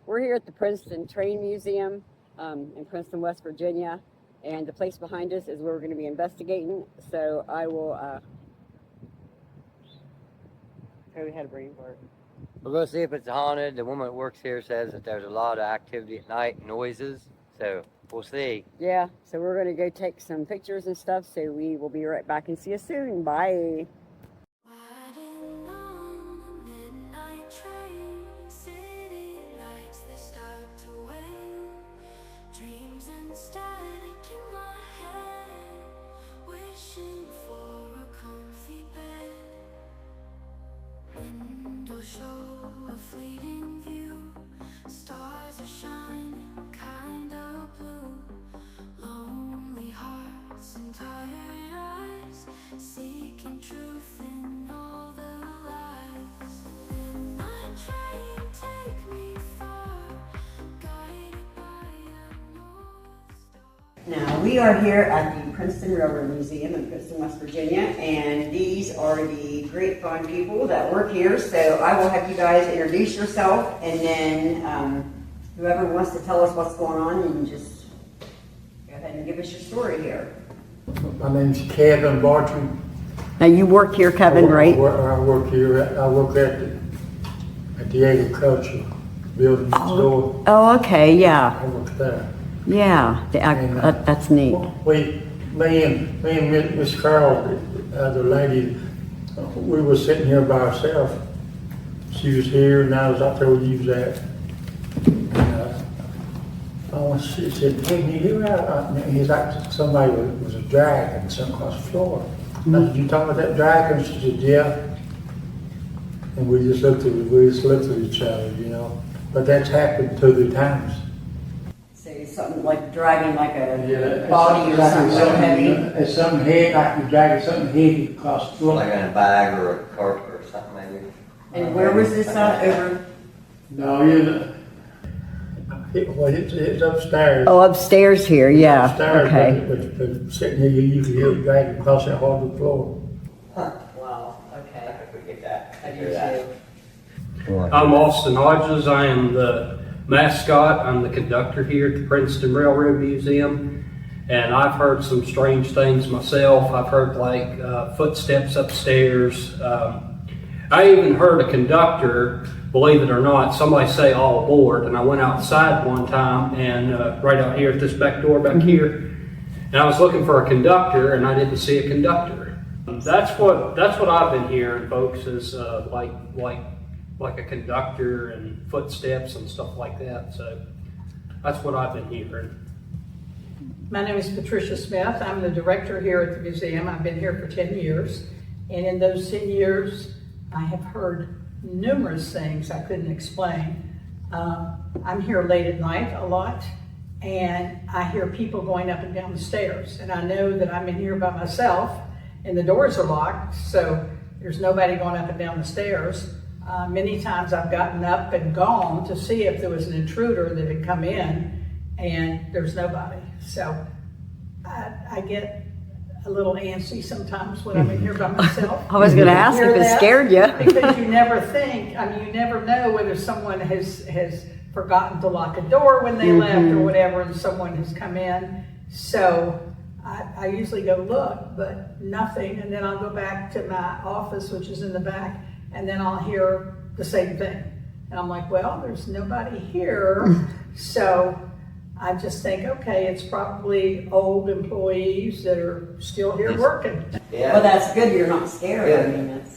We're here at the Princeton Train Museum in Princeton, West Virginia, and the place behind us is where we're going to be investigating. So I will go ahead and bring it forward. We're going to see if it's haunted. The woman that works here says that there's a lot of activity at night, noises, so we'll see. Yeah, so we're going to go take some pictures and stuff, so we will be right back and see you soon. Bye. Show a fleeting view, stars are shining kind of blue, lonely hearts and tired eyes, seeking truth in all the lies. My train take me far, guided by a north star. Now, we are here at the Princeton Railroad Museum in Princeton, West Virginia, and these are the great fun people that work here. So I will have you guys introduce yourself, and then whoever wants to tell us what's going on, and just go ahead and give us your story here. My name's Kevin Bartram. Now, you work here, Kevin, right? I work here. I work at the agriculture building next door. Oh, okay, yeah. I work there. Yeah, that's neat. Me and Miss Carol, the other lady, we were sitting here by ourselves. She was here, and I told you that. And she said, "Hey, you hear that?" He's like somebody was a dragon, something across the floor. I said, "You talking about that dragon?" She said, "Yeah." And we just looked at each other, you know. But that's happened 2 or 3 times. Something like dragging like a body or something so heavy. It's something heavy, like you're dragging something heavy across the floor. Like in a bag or a cart or something maybe. And where was this at? Over? No, it's upstairs. Oh, upstairs here, yeah. Upstairs, Okay. but sitting here, you can hear it dragging across that hardwood floor. Wow, okay. I could get that. I do too. I'm Austin Hodges. I am the mascot. I'm the conductor here at the Princeton Railroad Museum, and I've heard some strange things myself. I've heard like footsteps upstairs. I even heard a conductor, believe it or not, somebody say "all aboard," and I went outside one time and right out here at this back door back here, and I was looking for a conductor and I didn't see a conductor. That's what I've been hearing, folks, is like a conductor and footsteps and stuff like that. So that's what I've been hearing. My name is Patricia Smith. I'm the director here at the museum. I've been here for 10 years. And in those 10 years, I have heard numerous things I couldn't explain. I'm here late at night a lot, and I hear people going up and down the stairs. And I know that I'm in here by myself, and the doors are locked, so there's nobody going up and down the stairs. Many times I've gotten up and gone to see if there was an intruder that had come in, and there's nobody. So I get a little antsy sometimes when I'm in here by myself. I was going to ask if it scared you. Because you never think, you never know whether someone has forgotten to lock a door when they left or whatever, and someone has come in. So I usually go look, but nothing, and then I'll go back to my office, which is in the back, and then I'll hear the same thing. And I'm like, well, there's nobody here. So I just think, okay, it's probably old employees that are still here working. Yeah. Well, that's good you're not scared. Yeah. I mean, at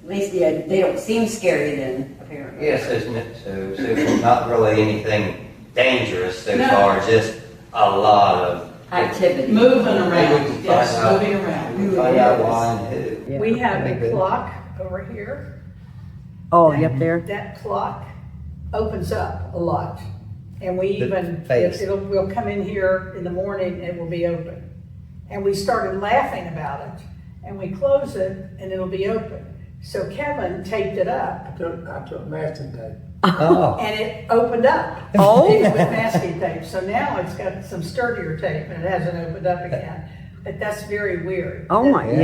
least they don't seem scary then, apparently. Yes, isn't it? So not really anything dangerous so No. far, just a lot of Activity. Moving Maybe we around, can yes, find out. moving around. We can find out why and who. Yeah. We have a clock over here. Oh, you up there? That clock opens up a lot. And we The even, face. we'll come in here in the morning and it will be open. And we started laughing about it. And we close it and it'll be open. So Kevin taped it up I took masking tape. Oh. and it opened up. Oh. With masking tape. So now it's got some sturdier tape and it hasn't opened up again. But that's very weird. Oh my, That's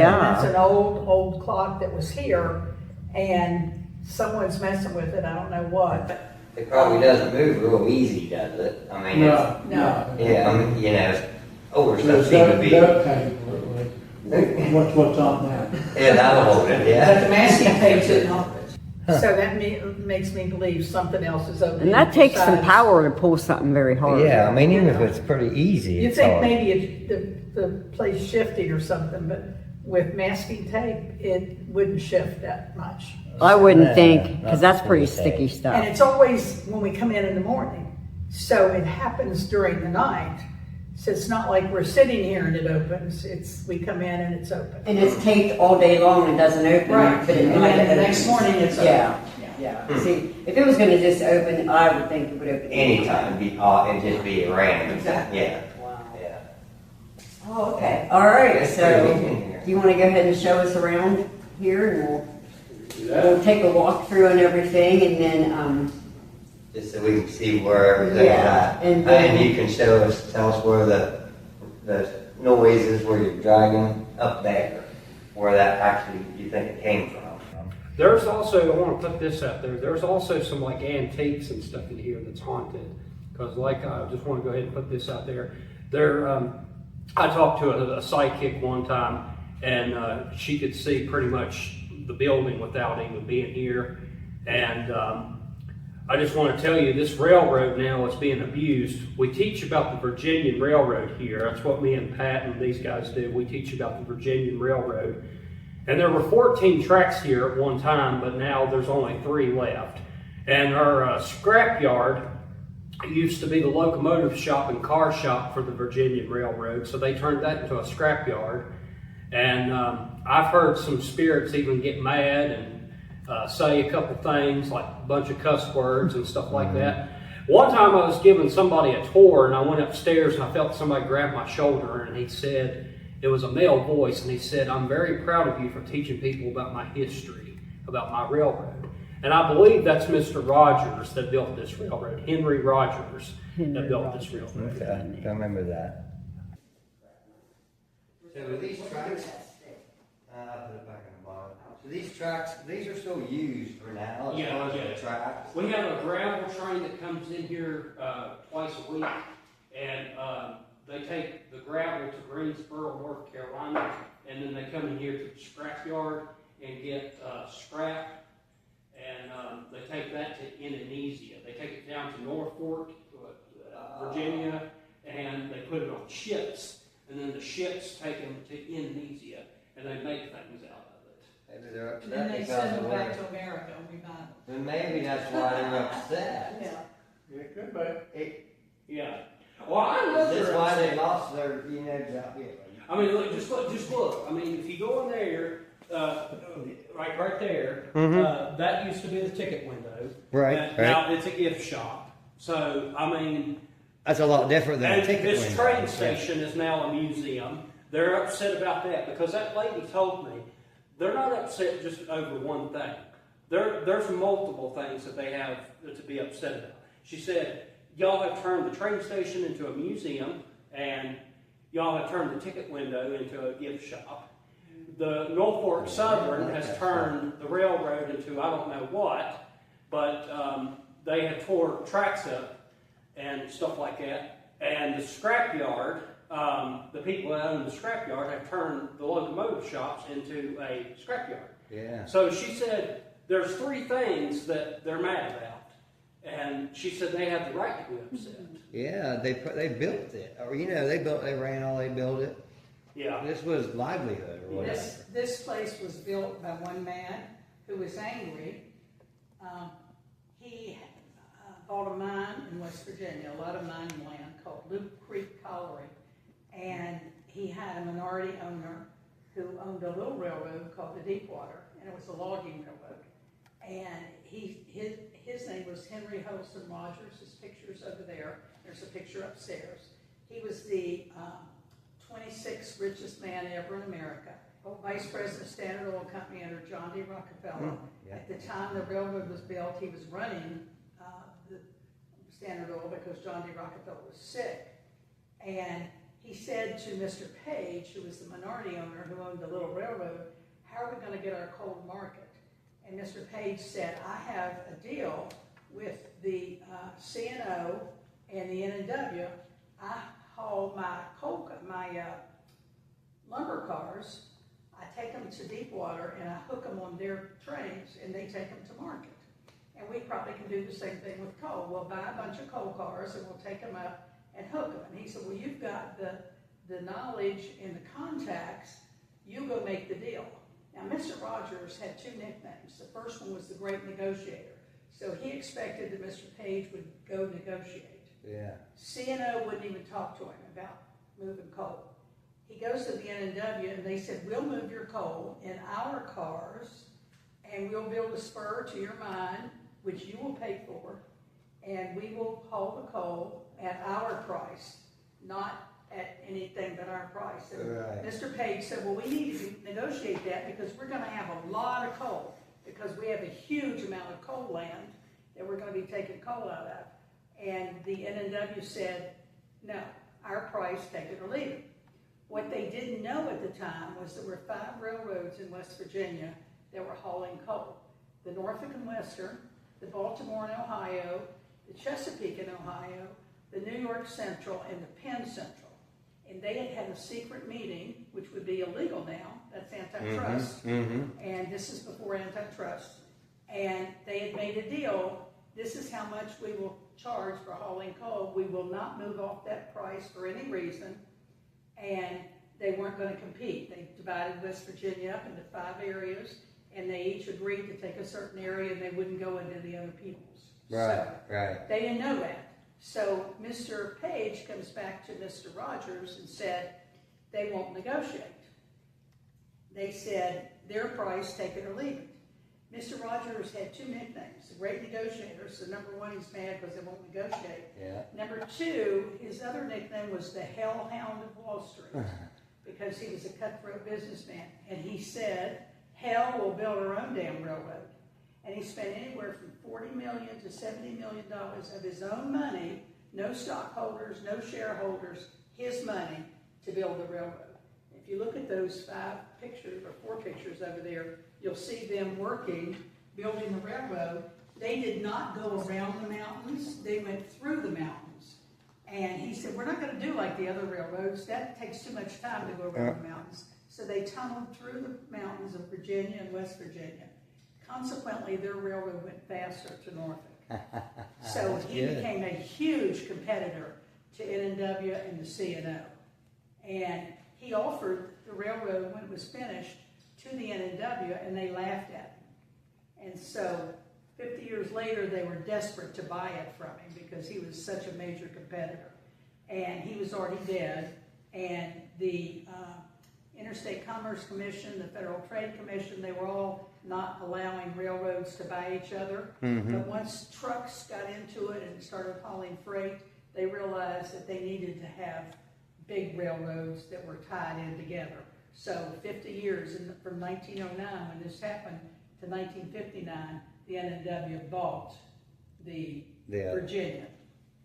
yeah. an old clock that was here and someone's messing with it. I don't know what, but It probably doesn't move real easy, does it? I mean, No, No. yeah, I mean, you know, older stuff There's seems to be. duct tape, what's on that? Yeah, that'll hold it, But yeah. the masking tape didn't help it. So that makes me believe something else is open. And that takes some power to pull something very hard. Yeah, I mean, even if it's pretty easy, You it's think hard. maybe the place shifting or something, but with masking tape, it wouldn't shift that much. I wouldn't Yeah, think, because that's not pretty too sticky And stuff. it's always when we come in the morning. So it happens during the night. So it's not like we're sitting here and it opens. We come in and it's open. And it's taped all day long and doesn't open. Right. But at And night then it the next opens. morning it's open. Yeah, Yeah. yeah. See, if it was gonna just open, I would think it would open. Anytime, it'd be odd, it'd just be random. Exactly. Yeah, Wow. yeah. Oh, okay. All right, It's so pretty neat in here. do you wanna go ahead and show us around here and we'll take a walk through and everything and then, Just so we can see where everything's Yeah, at. and then- And you can tell us where the noise is, where you're dragging up there, where that actually, you think it came from. There's also, I want to put this out there, there's also some like antiques and stuff in here that's haunted. Because like, I just want to go ahead and put this out there. I talked to a psychic one time, and she could see pretty much the building without even being here. And I just want to tell you, this railroad now is being abused. We teach about the Virginian Railroad here. That's what me and Pat and these guys do. We teach about the Virginian Railroad. And there were 14 tracks here at one time, but now there's only 3 left. And our scrapyard used to be the locomotive shop and car shop for the Virginian Railroad, so they turned that into a scrapyard. And I've heard some spirits even get mad and say a couple things, like a bunch of cuss words and stuff like that. One time I was giving somebody a tour, and I went upstairs and I felt somebody grab my shoulder, and he said, it was a male voice, and he said, "I'm very proud of you for teaching people about my history, about my railroad." And I believe that's Mr. Rogers that built this railroad, Henry Rogers that built this railroad. Okay, I remember that. So are these tracks, I'll put it back in the bottom. So these tracks, these are still used for now, as Yeah, far as yeah. the tracks? We have a gravel train that comes in here twice a week, and they take the gravel to Greensboro, North Carolina, and then they come in here to the scrapyard and get scrap, and they take that to Indonesia. They take it down to Norfolk, Virginia, and they put it on ships, and then the ships take them to Indonesia, and they make things out of it. Maybe they're And upset then they because send of them what? back to America and we buy them. Then maybe that's why they're upset. Yeah. It could be. Yeah. Well, I know Is this they're why upset. they lost their, job? Yeah. I mean, look, just look. I mean, if you go in there, right there, that used to be the ticket window. Right, And now it's a gift shop. So, I mean, That's a lot different than a and ticket this window. train station is now a museum. They're upset about that because that lady told me they're not upset just over one thing. There's multiple things that they have to be upset about. She said, y'all have turned the train station into a museum, and y'all have turned the ticket window into a gift shop. The Norfolk Southern has turned the railroad into I don't know what, but they have tore tracks up and stuff like that. And the scrapyard, the people that own the scrapyard have turned the locomotive shops into a scrapyard. Yeah. So she said there's 3 things that they're mad about. And she said they have the right to be upset. Yeah, they built it. Or, they ran all, they built it. Yeah. This was livelihood or whatever. This place was built by one man who was angry. He bought a mine in West Virginia, a lot of mining land called Loop Creek Colliery. And he had a minority owner who owned a little railroad called the Deepwater, and it was a logging railroad. And his name was Henry Holston Rogers. His picture's over there. There's a picture upstairs. He was the 26th richest man ever in America. Vice President of Standard Oil Company under John D. Rockefeller. Yeah. At the time the railroad was built, he was running the Standard Oil because John D. Rockefeller was sick. And he said to Mr. Page, who was the minority owner who owned the little railroad, "How are we going to get our coal to market?" And Mr. Page said, "I have a deal with the CNO and the NW, I haul my lumber cars, I take them to Deepwater and I hook them on their trains and they take them to market. And we probably can do the same thing with coal. We'll buy a bunch of coal cars and we'll take them up and hook them. And he said, well, you've got the knowledge and the contacts, you go make the deal. Now, Mr. Rogers had two nicknames. The first one was the Great Negotiator. So he expected that Mr. Page would go negotiate. Yeah. CNO wouldn't even talk to him about moving coal. He goes to the NW and they said, we'll move your coal in our cars and we'll build a spur to your mine, which you will pay for, and we will haul the coal at our price, not at anything but our price. And Right. Mr. Page said, well, we need to negotiate that because we're gonna have a lot of coal, because we have a huge amount of coal land that we're gonna be taking coal out of. And the NW said, no, our price, take it or leave it. What they didn't know at the time was there were 5 railroads in West Virginia that were hauling coal. The Norfolk and Western, the Baltimore and Ohio, the Chesapeake and Ohio, the New York Central, and the Penn Central. And they had had a secret meeting, which would be illegal now, that's antitrust, and this is before antitrust. And they had made a deal, this is how much we will charge for hauling coal, we will not move off that price for any reason, and they weren't going to compete. They divided West Virginia up into 5 areas, and they each agreed to take a certain area and they wouldn't go into the other people's. Right, So, right. they didn't know that. So Mr. Page comes back to Mr. Rogers and said, they won't negotiate. They said, their price, take it or leave it. Mr. Rogers had 2 nicknames, the Great Negotiator, so number 1, he's mad because they won't negotiate. Yeah. Number 2, his other nickname was the Hellhound of Wall Street, because he was a cutthroat businessman. And he said, hell will build our own damn railroad. And he spent anywhere from $40 million to $70 million of his own money, no stockholders, no shareholders, his money, to build the railroad. If you look at those 5 pictures, or 4 pictures over there, you'll see them working, building the railroad. They did not go around the mountains, they went through the mountains. And he said, we're not gonna do like the other railroads, that takes too much time to go around the mountains. So they tunneled through the mountains of Virginia and West Virginia. Consequently, their railroad went faster to Norfolk. So he became a huge competitor to NW and the CNO. And he offered the railroad, when it was finished, to the NW, and they laughed at him. And so 50 years later, they were desperate to buy it from him because he was such a major competitor. And he was already dead, and the Interstate Commerce Commission, the Federal Trade Commission, they were all not allowing railroads to buy each other. But once trucks got into it and started hauling freight, they realized that they needed to have big railroads that were tied in together. So 50 years, from 1909, when this happened, to 1959, the NW bought the Virginia.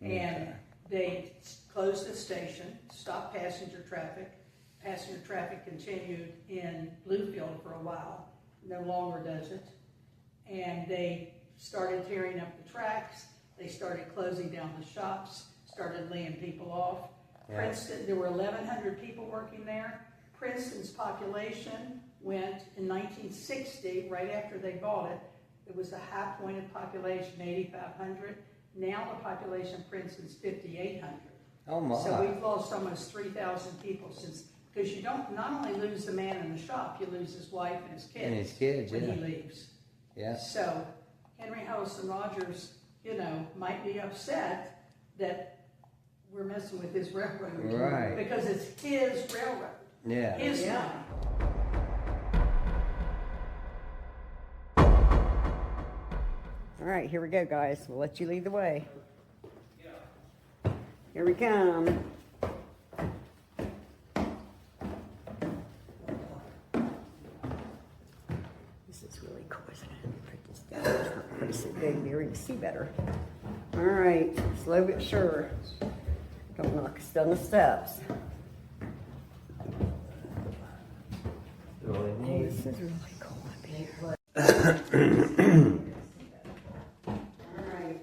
And they closed the station, stopped passenger traffic. Passenger traffic continued in Bluefield for a while, no longer does it. And they started tearing up the tracks, they started closing down the shops, started laying people off. Yeah. Princeton, there were 1,100 people working there. Princeton's population went in 1960, right after they bought it, it was the high pointed population, 8,500. Now the population of Princeton's 5,800. Oh my. So we've lost almost 3,000 people since, because you don't not only lose the man in the shop, you lose his wife and his kids. And his kids, when yeah. he leaves. Yeah. So Henry Harrison Rogers, might be upset that we're messing with his railroad. Right. Because it's his railroad. Yeah. His Yeah. money. All right, here we go, guys. We'll let you lead the way. Here we come. This is really cool, isn't it? Put this down. It's not quite so big there. You can see better. All right, slow but sure. Don't knock us down the steps. Hey, this is really cool up here. All right.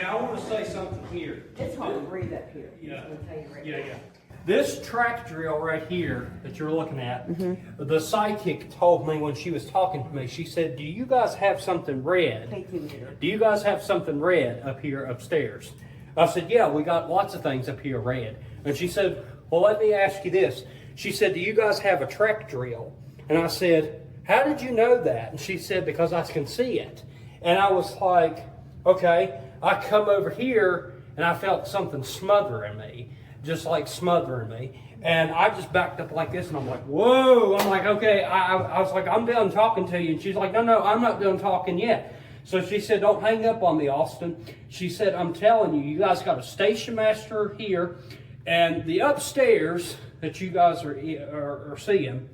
Now, I want to say something here. It's hard to breathe up here. Yeah. I'm gonna tell you right Yeah, now. yeah. This track drill right here that you're looking at, the psychic told me when she was talking to me, she said, do you guys have something red? Take 2 minutes. Do you guys have something red up here upstairs? I said, yeah, we got lots of things up here red. And she said, well, let me ask you this. She said, do you guys have a track drill? And I said, how did you know that? And she said, because I can see it. And I was like, okay. I come over here and I felt something smothering me, just like smothering me. And I just backed up like this and I'm like, whoa. I'm like, okay. I was like, I'm done talking to you. And she's like, no, I'm not done talking yet. So she said, don't hang up on me, Austin. She said, I'm telling you, you guys got a station master here, and the upstairs that you guys are seeing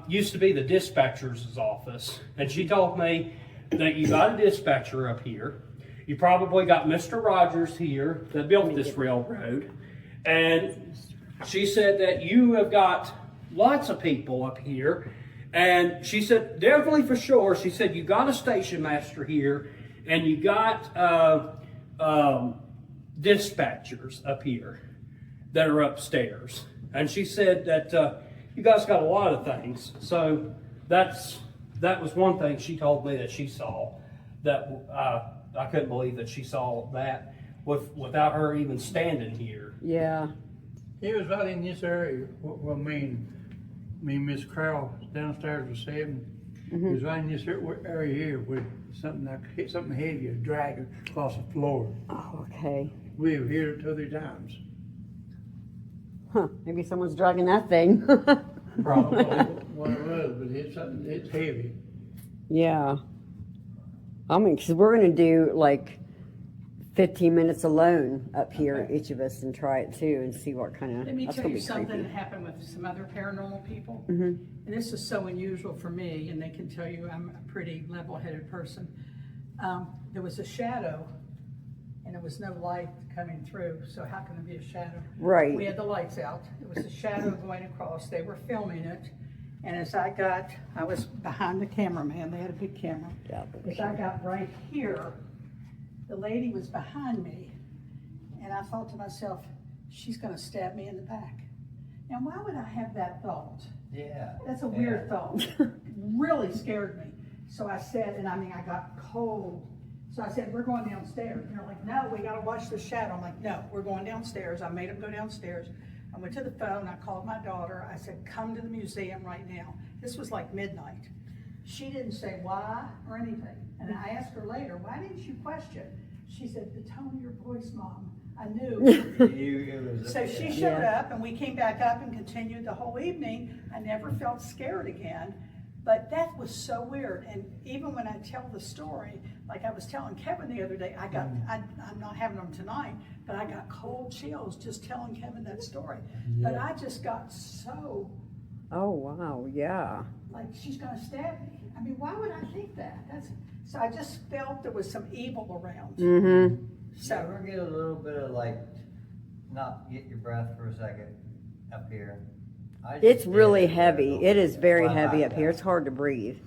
used to be the dispatcher's office. And she told me that you got a dispatcher up here. You probably got Mr. Rogers here that built this railroad. And she said that you have got lots of people up here. And she said, definitely for sure, she said, you got a station master here and you got dispatchers up here that are upstairs. And she said that you guys got a lot of things. So that was one thing she told me that she saw, that I couldn't believe that she saw that without her even standing here. Yeah. He was right in this area. Well, me and Miss Crowell downstairs was saying, he was right in this area here with something like hit something heavy, a drag across the floor. Oh, okay. We were here 2 or 3 times. Huh. Maybe someone's dragging that thing. Probably what it was, but it's heavy. Yeah. I mean, because we're going to do like 15 minutes alone up here, each of us, and try it too and see what kind of. Let me that's tell gonna you be something creepy. that happened with some other paranormal people. Mm-hmm. And this is so unusual for me, and they can tell you I'm a pretty level-headed person. There was a shadow, and there was no light coming through, so how can there be a shadow? Right. We had the lights out. It was a shadow going across. They were filming it. And as I was behind the cameraman. They had a big camera. Yeah, As I got right here, the lady was behind me. And I thought to myself, she's going to stab me in the back. Now, why would I have that thought? Yeah. That's a weird thought. Really scared me. So I said, and I mean, I got cold. So I said, we're going downstairs. And they're like, no, we got to watch the shadow. I'm like, no, we're going downstairs. I made them go downstairs. I went to the phone. I called my daughter. I said, come to the museum right now. This was like midnight. She didn't say why or anything. And I asked her later, why didn't you question? She said, the tone of your voice, Mom. I knew. So she showed up, and we came back up and continued the whole evening. I never felt scared again. But that was so weird. And even when I tell the story, like I was telling Kevin the other day, I'm not having them tonight, but I got cold chills just telling Kevin that story. Yeah. But I just got so, Oh, wow. Yeah. like, she's gonna stab me. I mean, why would I think that? So I just felt there was some evil around. Mm-hmm. So ever get a little bit of like, not get your breath for a second up here? I just It's did really it. heavy. It is very Well, heavy I- up here. It's hard to breathe.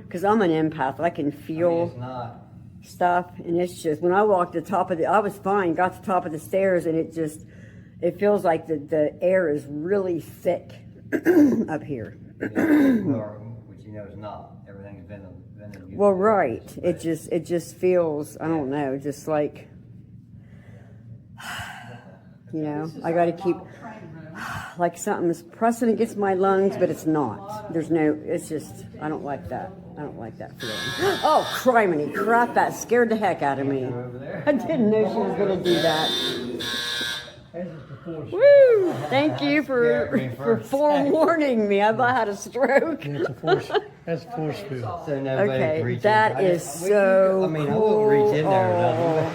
Because I'm an empath. I can I mean, feel it's not. stuff. And it's just, when I walked the top of I was fine, got to the top of the stairs, and it feels like the air is really thick up here. Or, which you know is not. Everything's been. Well, right. It just feels, I don't know, just like, you know, This is I got to our keep, model train room. like something's pressing against my lungs, but it's not. There's no, it's just, I don't like that. I don't like that feeling. Oh, criminy crap, that scared the heck out of me. Over there. I didn't know she was going to do that. That's the force. Woo! Thank you Scared me for for a forewarning me. I about had a stroke. That's the force. That's the force field. So nobody Okay, reaches. that I is just- we so could- I mean, I wouldn't reach in there or cool. nothing.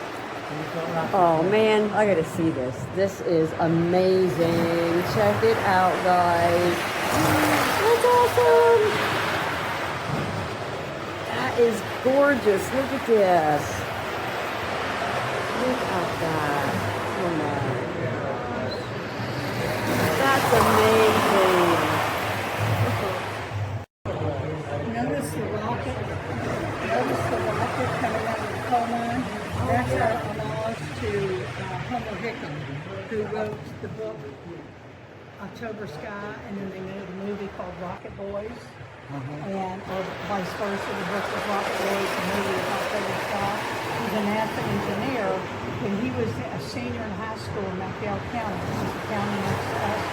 Oh man, I gotta see this. This is amazing. Check it out, guys. That's awesome. That is gorgeous. Look at this. Look at that. Oh my. That's amazing. Notice the rocket coming out of the coal mine? That's our alarm. to Homer Hickam, who wrote the book October Sky, and then they made a movie called Rocket Boys, and or vice versa. The book was Rocket Boys, the movie was October Sky. He's a NASA engineer. When he was a senior in high school in McDowell County, which is the county next to us,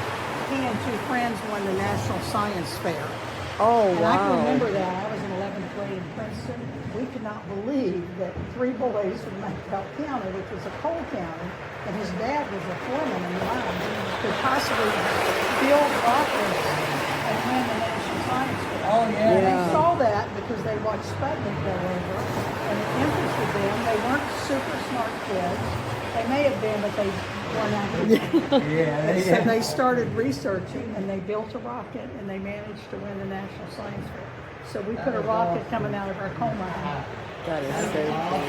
he and two friends won the National Science Fair. Oh, And I can wow. remember that. I was in 11th grade in Princeton. We could not believe that three boys from McDowell County, which was a coal county, and his dad was a foreman in the mine, could possibly build rockets and win the National Science Fair. Oh, yeah. And they saw that because they watched Sputnik go over, and it interested them. They weren't super smart kids. They may have been, but they weren't active. Yeah, So they started researching, and they built a rocket, and they managed to win the National Science Fair. So we put a rocket coming out of our coal mine. That is so cool.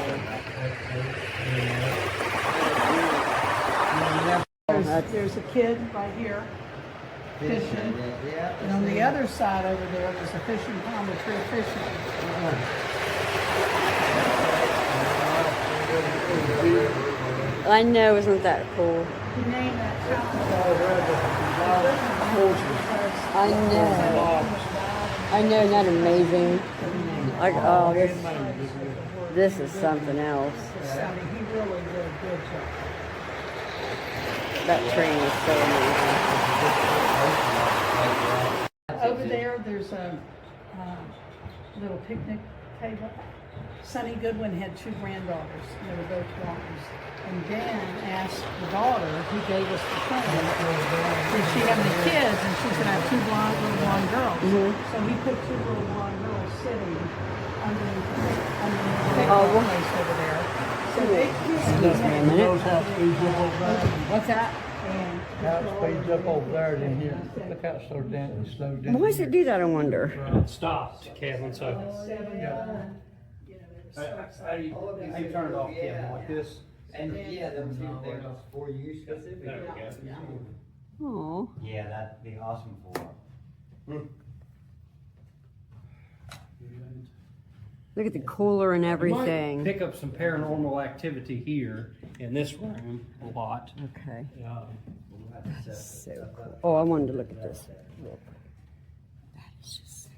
There's a kid right here fishing, and on the other side over there, there's a fishing pond with real fishing. I know, isn't that cool? He named that pond. I know, isn't that amazing? Like, oh, this is something else. Sonny, he really did a good job. That train is so amazing. Over there, there's a little picnic table. Sonny Goodwin had two granddaughters, and they were both blondes. And Dan asked the daughter, who gave us the train, did she have any kids? And she said, I have two little blonde girls. So he put two little blonde girls sitting underneath the picnic place over there. So they Excuse me a minute. Knows how it speeds up over there. What's that? and How it speeds up over there than here. Look how it slows down. It slows down. Why does it do that, I wonder? It stopped, Kevin, so. How do you turn it off, Kevin, like this? And yeah, them two things for you specifically. There we go. Oh, Yeah, that'd be awesome for them. look at the cooler and everything. Pick up some paranormal activity here in this room a lot. Okay, We'll have to set so stuff cool. up. Oh, I wanted to look at this. That is just,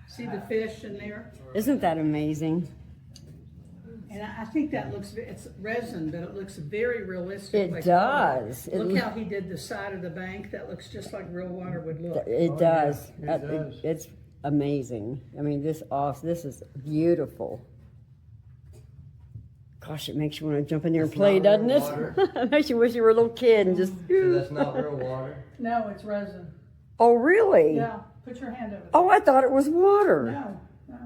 see the fish in there? isn't that amazing? And I think that looks, it's resin, but it looks very realistic. It like does. water. Look how he did the side of the bank. That looks just like real water would look. It does. yeah, it does. It's amazing. I mean, this is beautiful. Gosh, it makes you want to jump in there and It's play, not real doesn't it? It makes you wish you were a little kid and just. So that's not real water? No, it's resin. Oh, really? Yeah, put your hand over there. Oh, I thought it was water. No, no.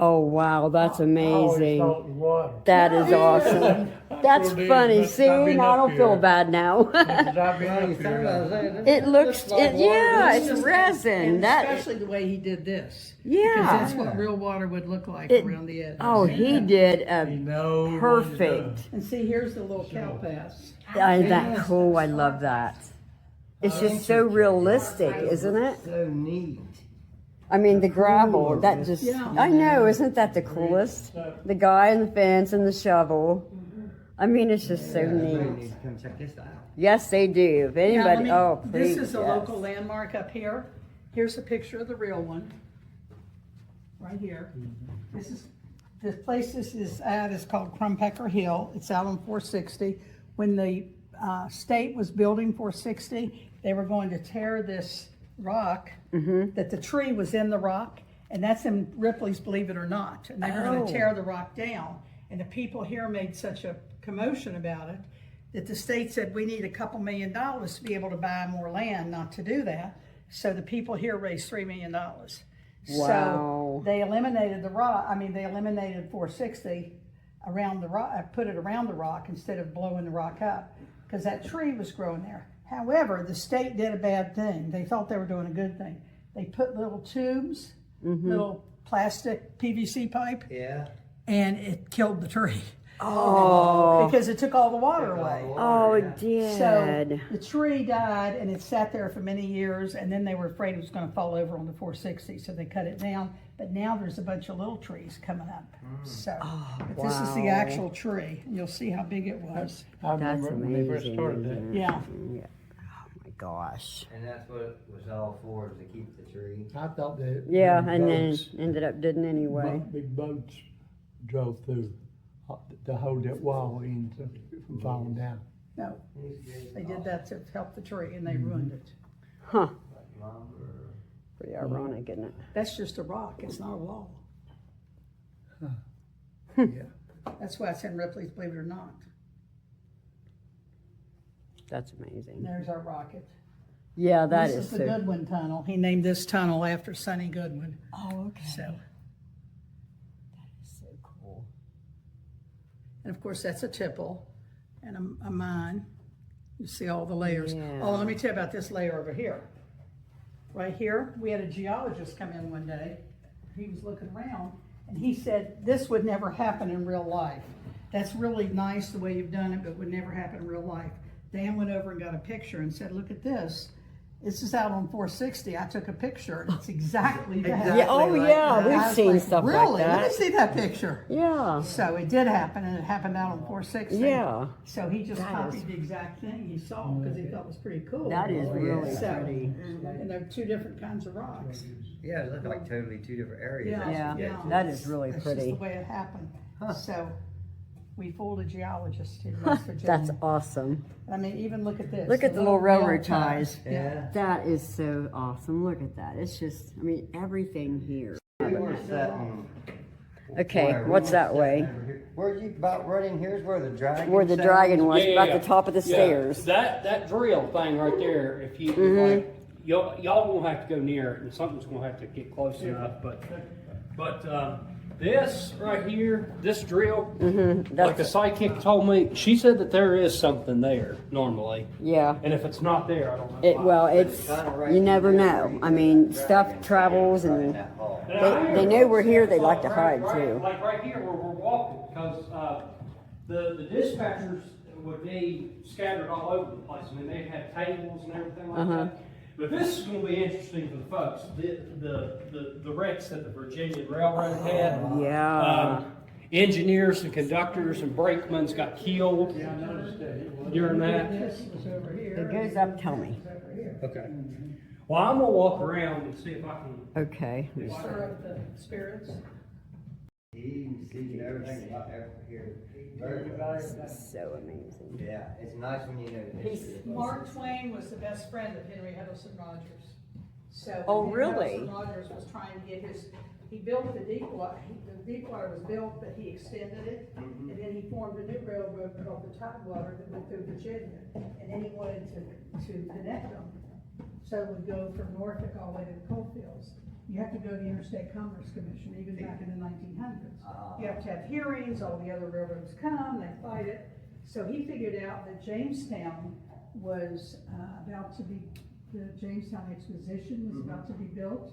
Oh, wow, that's Oh, it's amazing. salt and water. That is awesome. That's Sure did. funny. That's See, not been I up don't feel here. bad now. Because I've been up here. It looks, like water. yeah, it's just- resin. And That, especially the way he did this. Yeah. Because that's what real water would look like It- around the edge. oh, he did He a knows what he's perfect. And see, here's the little cow pass. That cool. I love that. It's just so realistic, isn't it? So neat. I mean, the gravel, that just, Yeah. I know, isn't that the coolest? The guy and the fence and the shovel. I mean, it's just so Everybody neat. needs to come check this out. Yes, they do. If Yeah, let anybody, me- oh, please. This is a yes. local landmark up here. Here's a picture of the real one. Right here. The place this is at is called Crumpecker Hill. It's out on 460. When the state was building 460, they were going to tear this rock, that the tree was in the rock, and that's in Ripley's Believe It or Not. And they were going Oh. to tear the rock down. And the people here made such a commotion about it that the state said, we need a couple $1 million to be able to buy more land, not to do that. So the people here raised $3 million. Wow. So they eliminated the rock, they eliminated 460 around the rock, put it around the rock instead of blowing the rock up, because that tree was growing there. However, the state did a bad thing. They thought they were doing a good thing. They put little tubes, little plastic PVC pipe, Yeah. and it killed the tree. Oh. because it took all the water away. Oh, it So did. the tree died and it sat there for many years, and then they were afraid it was going to fall over on the 460, so they cut it down. But now there's a bunch of little trees coming up. So but this is the wow. actual tree, and you'll see how big it was. I That's remember when they first amazing. started isn't that. it? Yeah. Yeah. Oh my gosh. And that's what it was all for, is to keep the tree. I thought that. Yeah, the and then boats- ended up didn't anyway. Big boats drove through to hold that wall in from falling down. No, they did that to help the tree, and they ruined it. Huh. Lumber. Pretty ironic, isn't it? That's just a rock. It's not a wall. Yeah. That's why it's in Ripley's, believe it or not. That's amazing. And there's our rocket. Yeah, that This is is the so. Goodwin Tunnel. He named this tunnel after Sonny Goodwin. Oh, okay. So, So cool. and of course, that's a tipple and a mine. You see all the layers. Yeah. Oh, let me tell you about this layer over here. Right here, we had a geologist come in one day. He was looking around, and he said, this would never happen in real life. That's really nice the way you've done it, but would never happen in real life. Dan went over and got a picture and said, look at this. This is out on 460. I took a picture, and it's exactly that. Yeah, oh like yeah, that. we've I was seen like, stuff really? like Let me that. see that picture. Yeah. So it did happen, and it happened out on 460. Yeah. So he just That copied is- the exact thing he saw because he thought it was pretty cool. That is really So, pretty. and they're two different kinds of rocks. Yeah, it looked like totally two different areas. Yeah, Yeah. that is really That's pretty. just the way it happened. So we fooled a geologist in West Virginia. That's awesome. I mean, even look at this. Look at the little railroad ties. Yeah. That is so awesome. Look at that. It's just, I mean, everything here. We were sitting. Okay, where we what's were that sitting way? over here. Where you about running? Here's where the dragon. Where the sat. dragon was, Yeah, about yeah, the top of the yeah. stairs. That drill thing right there, if you, like, y'all won't have to go near it, and something's gonna have to get close enough, but, this right here, this drill, like the sidekick told me, she said that there is something there normally, Yeah. and if it's not there, I don't know. It, why. well, it's, you never know. I mean, stuff travels Right in and that hall. And they know we're here, they like to hide, Right- too. Like right here where we're walking, because the dispatchers would be scattered all over the place. I mean, they had tables and everything like that. But this is going to be interesting for the folks. The wrecks that the Virginia Railroad had. Yeah. Engineers and conductors and brakemen got killed during that. This was over here. It goes up, tell me. Over here. Okay. Well, I'm gonna walk around and see if I can. Okay. Stir up the spirits. He even sees everything about over here. Very nice. So amazing. Yeah, it's nice when you know the history. Mark Twain was the best friend of Henry Huddleston Rogers. So Oh, when really? Huddleston Rogers was trying to get he built the Deepwater. The Deepwater was built, but he extended it, and then he formed a new railroad called the Tidewater that went through Virginia, and then he wanted to connect them, so it would go from Norfolk all the way to the coal fields. You have to go to the Interstate Commerce Commission, even back in the 1900s. You have to have hearings, all the other railroads come, they fight it. So he figured out that Jamestown was about to be, the Jamestown Exposition was about to be built.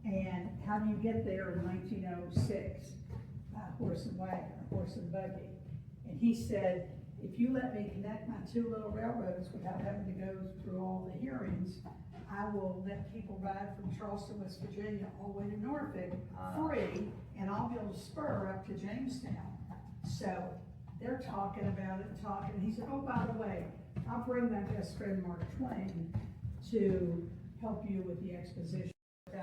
And how do you get there in 1906? Horse and wagon, horse and buggy. And he said, if you let me connect my two little railroads without having to go through all the hearings, I will let people ride from Charleston, West Virginia, all the way to Norfolk free, and I'll be able to spur up to Jamestown. So they're talking about it and talking, and he said, oh, by the way, I'll bring my best friend Mark Twain to help you with the exposition.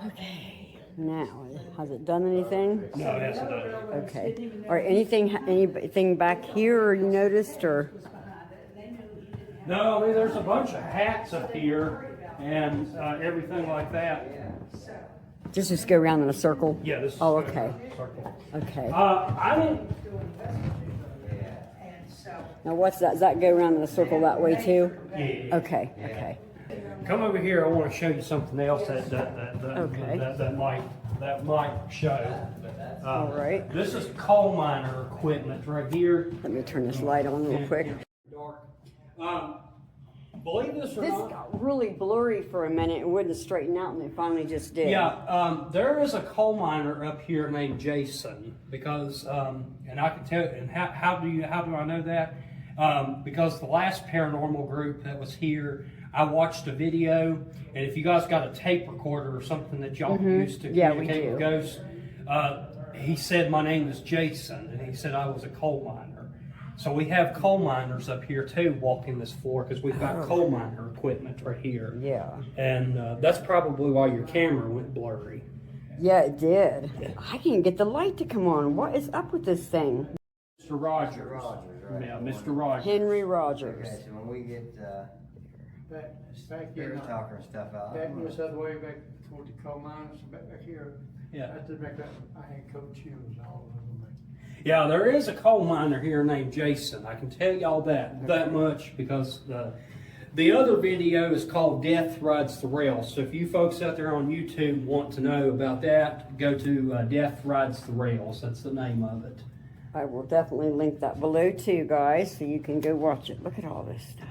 Okay. Now, has it done anything? No, it hasn't done it. Okay. Or anything back here you noticed or? No, I mean, there's a bunch of hats up here and everything like that. Just go around in a circle? Yeah, this is. Oh, okay. Circle. Okay. I didn't. Now what's that? Does that go around in a circle that way too? Yeah. Okay, okay. Come over here. I want to show you something else that Okay. that might show. All right. This is coal miner equipment right here. Let me turn this light on real quick. Dark. believe this or This not. got really blurry for a minute and wouldn't straighten out, and it finally just did. Yeah, there is a coal miner up here named Jason because, and I can tell. And how do I know that? Because the last paranormal group that was here, I watched a video, and if you guys got a tape recorder or something that y'all can use to Yeah, we communicate do. with ghosts, he said my name is Jason, and he said I was a coal miner. So we have coal miners up here too, walking this floor because we've got coal miner equipment right here. Yeah. And that's probably why your camera went blurry. Yeah, it did. I can't get the light to come on. What is up with this thing? Mr. Rogers. Rogers, right. Yeah, Mr. Rogers. Henry Rogers. Okay, so when we get, Back beer in, talker and stuff out. back this other way, back toward the coal mines, back here. Yeah. I did back that, I had coat shoes all over me. Yeah, there is a coal miner here named Jason. I can tell y'all that much because the other video is called Death Rides the Rails. So if you folks out there on YouTube want to know about that, go to Death Rides the Rails. That's the name of it. I will definitely link that below too, guys, so you can go watch it. Look at all this stuff.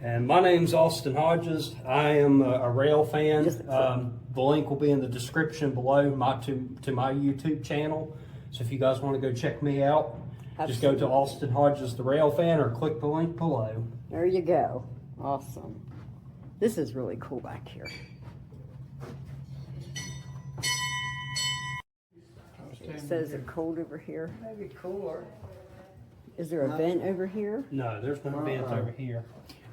And my name's Austin Hodges. I am a rail fan. Just- The link will be in the description below to my YouTube channel. So if you guys want to go check me out, just go to Austin Hodges, the rail fan, or click the link below. There you go. Awesome. This is really cool back here. So is it cold over here? Maybe cooler. Is there a vent over here? No, there's no vent over here.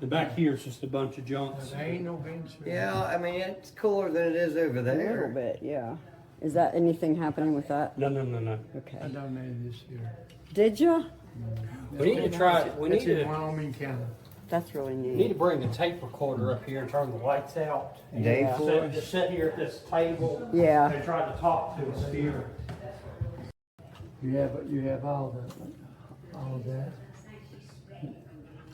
The back here is just a bunch of junk. There ain't no bench. Yeah, I mean, it's cooler than it is over A little there. bit, yeah. Is that anything happening with that? No. I Okay. donated this year. Did you? We need to try. We need It's in to. Wyoming County. That's really Need neat. to bring a tape recorder up here and turn the lights out. Day Yeah. for Just sit here at this table. Yeah. And try to talk to us here. You have all that.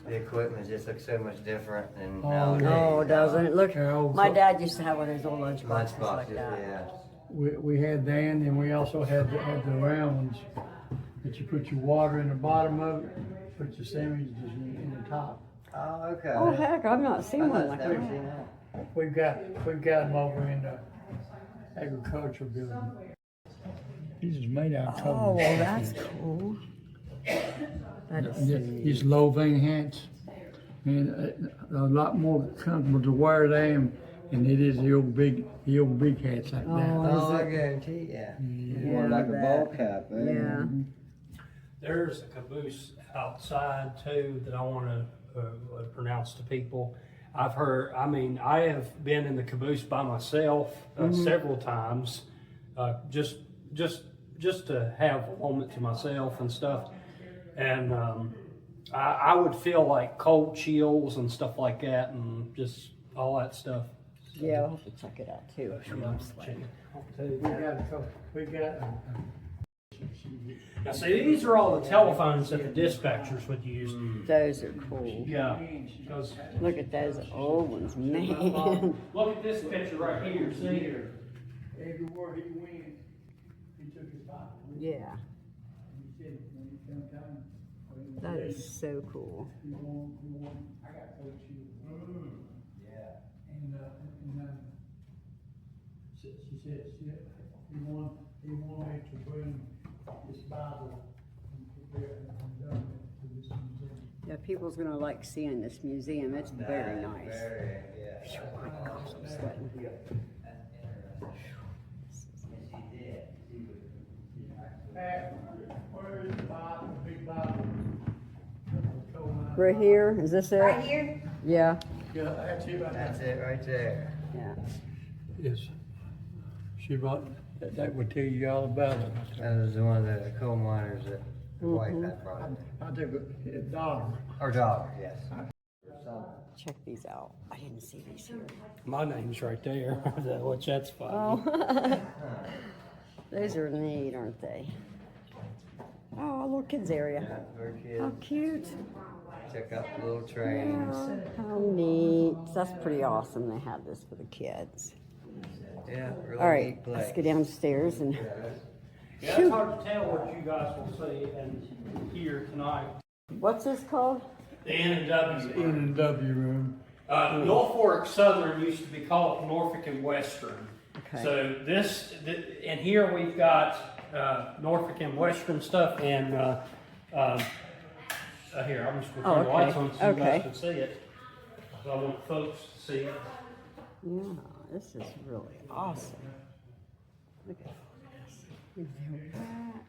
The equipment just looks so much different than Oh, nowadays. Oh, doesn't it? Look, Yeah, old my fo- dad used to have one of those old lunch boxes Lunchboxes, like that. yeah. We had that, and we also had the round ones that you put your water in the bottom of it, put your sandwiches in the top. Oh, okay. Oh, heck, I've not seen one like never that. seen that. We've got them over in the agricultural building. These is made out of Oh, coal. well, that's cool. That is so neat. These low vane hats, and a lot more comfortable to wear them, and it is the old big hats like that. Oh, I guarantee, yeah. More like a ball cap, eh? Yeah. There's a caboose outside too that I want to pronounce to people. I've heard. I mean, I have been in the caboose by myself several times, just to have a moment to myself and stuff. And I would feel like cold chills and stuff like that, and just all that stuff. Yeah, I'll have to check it out too. I'm sweating. We got Now, see, these are all the telephones that the dispatchers would use. Those are cool. Yeah, because Look at those old ones, man. look at this picture right here. See here. everywhere he went, he took his Bible. Yeah, He said when he come down, that is so cool. I got coach shoes. Yeah. And she said, he wanted me to bring this Bible and prepare and done it to this museum. Yeah, people's gonna like seeing this museum. It's very nice. Very, yeah. Oh my gosh, I'm sweating. Where is the Bible, the big Bible? Right here, is this it? Right here? Yeah, Yeah, that's it right That's there. it right there. yeah. Yes. She brought, that would tell you all about it. That was one of the coal miners that the wife had brought it. I think his daughter. Or daughter, yes. Check these out. I didn't see these here. My name's right there, which that's fine. Oh, those are neat, aren't they? Oh, a little kids area. Yeah, for How kids. cute. Check out the little trains. How neat. That's pretty awesome. They have this for the kids. Yeah, really All right, neat place. let's go downstairs and. Yeah, it's hard to tell what you guys will see and hear tonight. What's this called? The N and W. In and W room. Norfolk Southern used to be called Norfolk and Western. Okay. So and here we've got Norfolk and Western stuff, and here, I'm just going to turn the lights on so you guys can see it. So I want folks to see it. Yeah, this is really awesome. Look at this. Review that.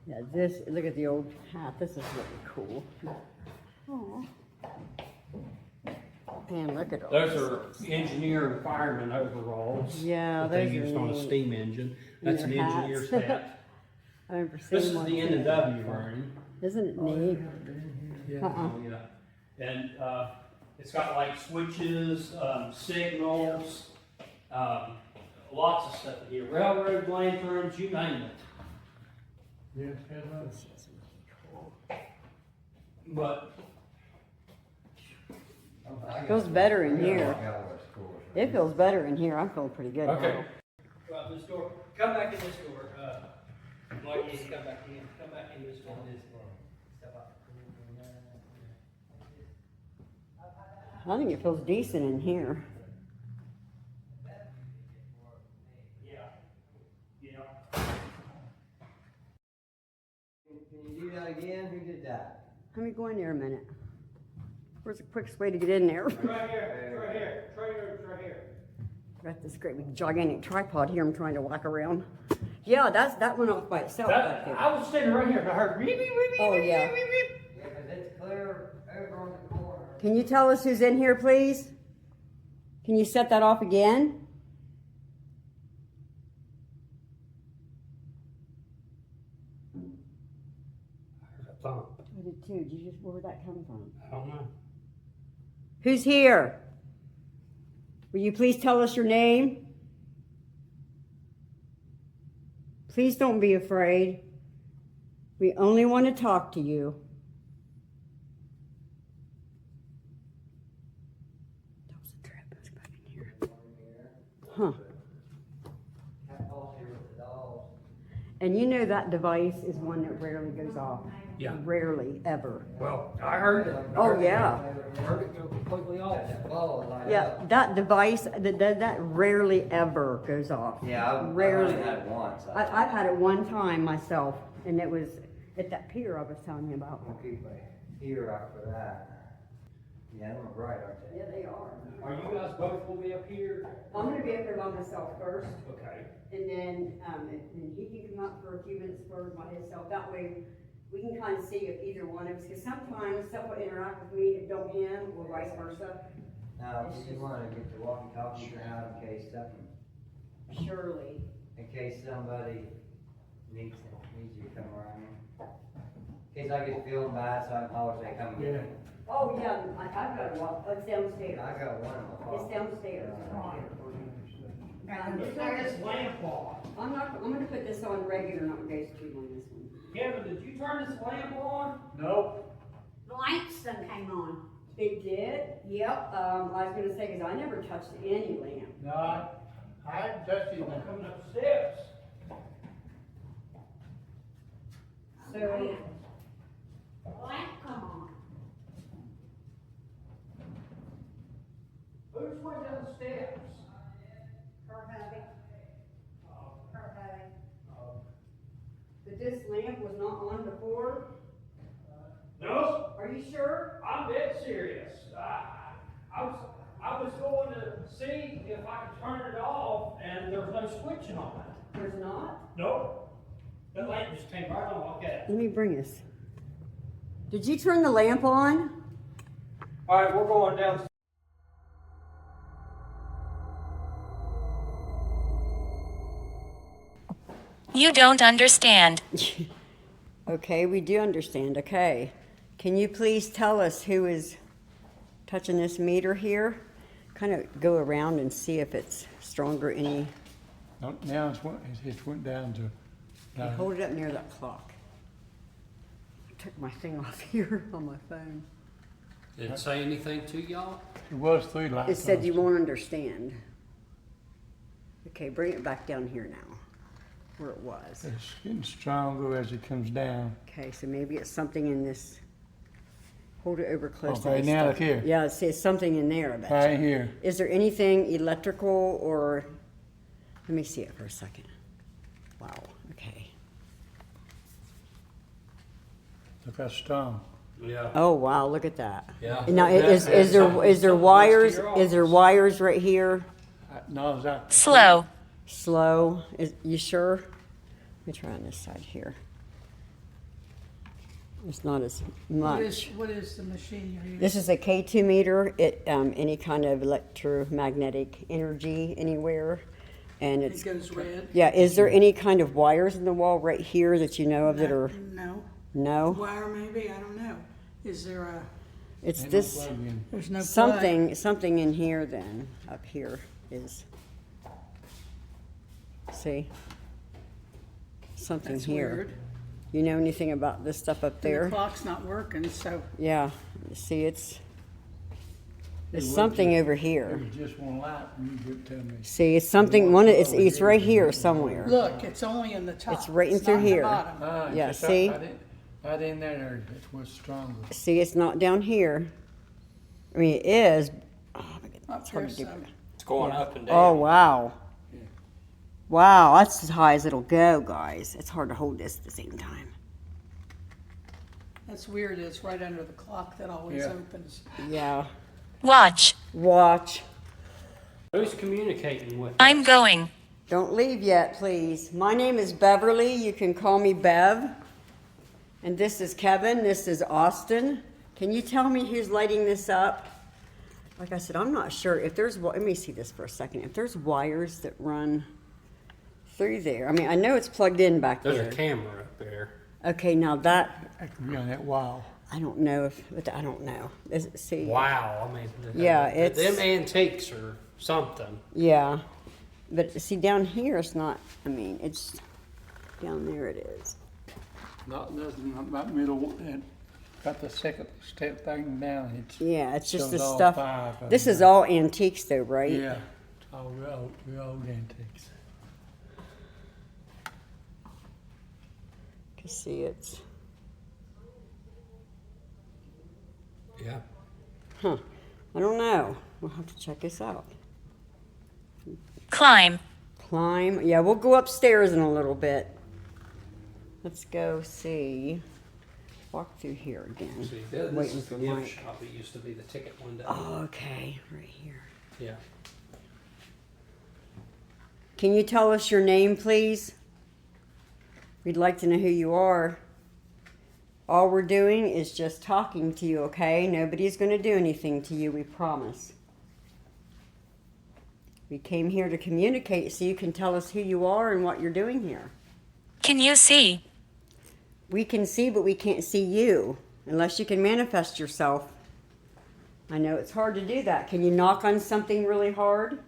Yeah, look at the old hat. This is really cool. Aw. Man, look at all Those this. are engineer and fireman overalls. Yeah, that they those are used on a neat. steam engine. That's an their hats. engineer's hat. I've never seen This is one the too. N&W wearing. Isn't it neat? Uh-uh. Oh, yeah. And it's got like switches, signals, lots of stuff in here. Railroad lanterns, you name it. Yes, This is really cool. But Feels better in here. It feels better in here. I feel pretty good okay. now. Go out this door. Come back in this door. Mike, you come back in. Come back in this door. Step up. I think it feels decent in here. Yeah. Yeah. Can you do that again? Who did that? Let me go in there a minute. Where's the quickest way to get in there? Right here. Right here. Right here. Got this great big gigantic tripod here I'm trying to whack around. Yeah, that went off by itself back there. I was standing right here and I heard beep, beep, beep, beep, Oh, beep, yeah. beep, beep, beep. Yeah, because it's clear over on the corner. Can you tell us who's in here, please? Can you set that off again? I heard a thump. I did too. Did you just, where would that come from? I don't know. Who's here? Will you please tell us your name? Please don't be afraid. We only want to talk to you. That was a trap. Let's go back in here. Huh. And you know that device is one that rarely goes off. Yeah. Rarely, ever. Well, I heard it. Oh, yeah. I heard it go completely off. Yeah, that device, that rarely ever goes off. Yeah, I've only Rarely. had it once. I've had it one time myself, and it was at that pier I was telling you about. I'll keep my ear out for that. Yeah, them are bright, aren't they? Yeah, they are. Are you guys both will be up here? I'm gonna be up there by myself first, Okay. and then he can come up for a few minutes first by himself. That way, we can kind of see if either one of us, because sometimes stuff will interact with me and don't him, or vice versa. Now, if you want to get the walkie-talkie out in case something, Surely. in case somebody needs you to come around. In case I get feeling bad, so I can always say, come get me. Oh, yeah, I've got to walk, it's downstairs. I got one in my It's pocket. downstairs. Turn this lamp on. I'm gonna put this on regular, not ghost tube on this one. Kevin, did you turn this lamp on? Nope. The lights then came on. It did? Yep, I was gonna say, cause I never touched any lamp. No, I hadn't touched it. I'm coming upstairs. So, Lamp come on. Who's way down the steps? her hubby. But this lamp was not on before? No, Are you sure? I'm dead serious. I was going to see if I could turn it off, and there was no switching on it. There's not? Nope. The lamp just came right on. Okay. Let me bring this. Did you turn the lamp on? All right, we're going down. You don't understand. Okay, we do understand, okay. Can you please tell us who is touching this meter here? Kind of go around and see if it's stronger any. Now it went down to. Hold it up near that clock. I took my thing off here on my phone. Did it say anything to y'all? It was 3 lights. It said on you won't understand. Okay, bring it back down here now. where it was. It's getting stronger as it comes down. Okay, so maybe it's something in this. Hold it over close to Okay, this now stuff. look here. Yeah, see, it's something in there, I bet Right you. here. Is there anything electrical or, let me see it for a second. Wow, okay. Look how strong. Yeah. Oh, wow, look at that. Yeah. Now, That- is that's there something- is there something wires, close to your is there office. wires right here? No, is that? Slow. Slow, you sure? Let me try on this side here. It's not as much. What is the machine you're using? This is a K2 meter, any kind of electromagnetic energy anywhere, and It it's, goes red? yeah, is there any kind of wires in the wall right here that you know of that are, No. no? Wire maybe, I don't know. Is there a, It's Ain't no this, plug in. there's no plug? something in here then, up here is, see? Something That's here. weird. You know anything about this stuff up And there? the clock's not working, so Yeah, see, it's was something just- over It here. was just one light, and you could tell me. See, it's something, it's right here somewhere. look, it's only in the top. It's right in not through in the here. bottom. Ah, Yeah, just see? Right in that area, it was stronger. See, it's not down here. I mean, it is. Oh, my goodness, Up it's hard here to do. some. It's going Yeah. up and down. Oh, wow. Wow, that's as high as it'll go, guys. It's hard to hold this at the same time. That's weird, it's right under the clock that always Yeah. opens. Yeah. Watch. Watch. Who's communicating with? I'm going. Don't leave yet, please. My name is Beverly. You can call me Bev. And this is Kevin. This is Austin. Can you tell me who's lighting this up? Like I said, I'm not sure if there's, let me see this for a second. If there's wires that run through there. I mean, I know it's plugged in back There's there. a camera up there. Okay, now that, That could be on that wall. I don't know if, I don't know. See. Wow. I mean, Yeah, it's- them antiques or something. Yeah. But see, down here, it's not, I mean, it's, down there it is. Not nothing about middle, about the second step thing down. It's Yeah, it's just shows the all stuff. 5 of This them. is all antiques though, right? Yeah, it's all real old antiques. To see it's, Yeah. huh, I don't know. We'll have to check this out. Climb. Climb, yeah, we'll go upstairs in a little bit. Let's go see, walk through here again. See, this Waiting is for the gift Mike. shop. It used to be the ticket window. Oh, okay, right here. Yeah. Can you tell us your name, please? We'd like to know who you are. All we're doing is just talking to you, okay? Nobody's gonna do anything to you, we promise. We came here to communicate so you can tell us who you are and what you're doing here. Can you see? We can see, but we can't see you unless you can manifest yourself. I know it's hard to do that. Can you knock on something really hard?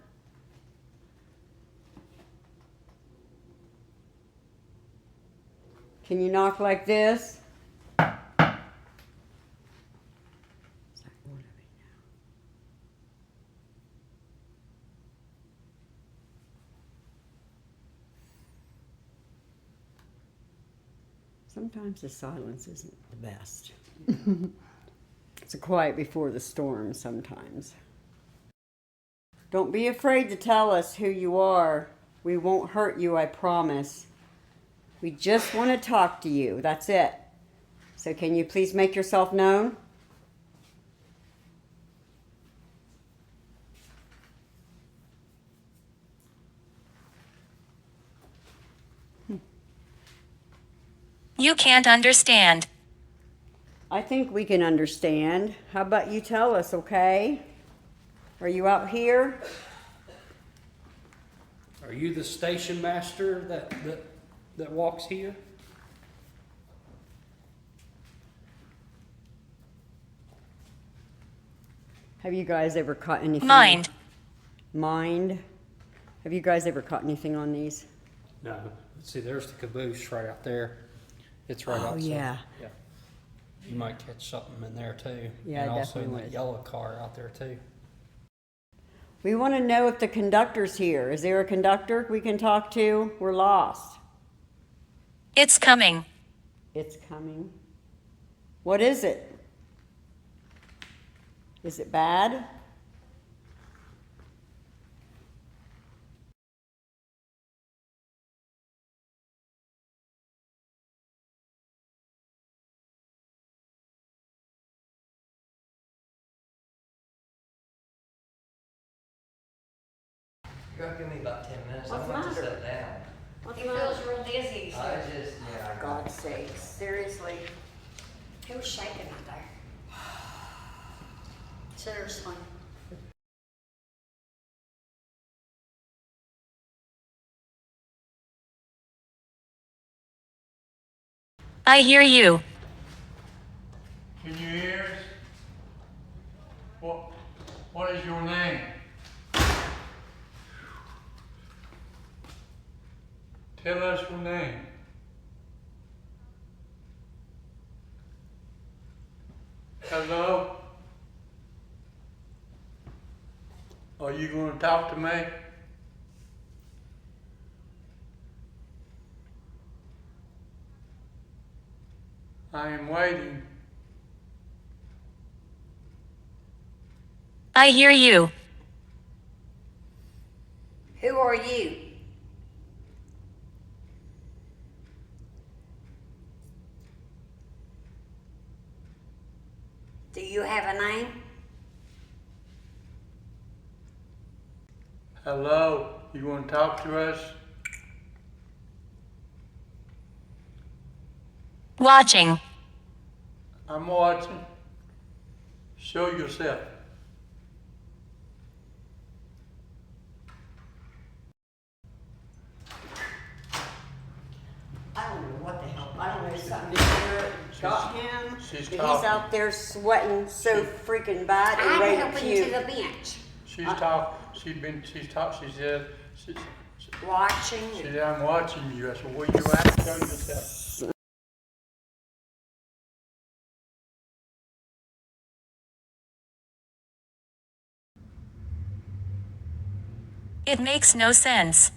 Can you knock like this? Sometimes the silence isn't the best. It's a quiet before the storm sometimes. Don't be afraid to tell us who you are. We won't hurt you, I promise. We just want to talk to you. That's it. So can you please make yourself known? You can't understand. I think we can understand. How about you tell us, okay? Are you out here? Are you the station master that walks here? Have you guys ever caught anything? Mind. Mind? Have you guys ever caught anything on these? No. See, there's the caboose right out there. It's right Oh, outside. yeah. Yeah. You might catch something in there too. Yeah, and I also in definitely that would. yellow car out there too. We want to know if the conductor's here. Is there a conductor we can talk to? We're lost. It's coming. It's coming. What is it? Is it bad? You gotta give me about 10 minutes. What's I'm the going to matter? sit down. What's He the feels matter? real dizzy. I just, yeah. For God's sake, seriously. Who's shaking out there? Seriously. I hear you. Can you hear us? What is your name? Tell us your name. Hello? Are you going to talk to me? I am waiting. I hear you. Who are you? Do you have a name? Hello? You want to talk to us? Watching. I'm watching. Show yourself. I don't know what the hell. I don't know, something this year got him. she's But he's talking. out there sweating so freaking bad and I'm ready to helping you to puke. the bench. She's talk. She said. Watching. She said, I'm watching you. I said, where you at? Show yourself. It makes no sense.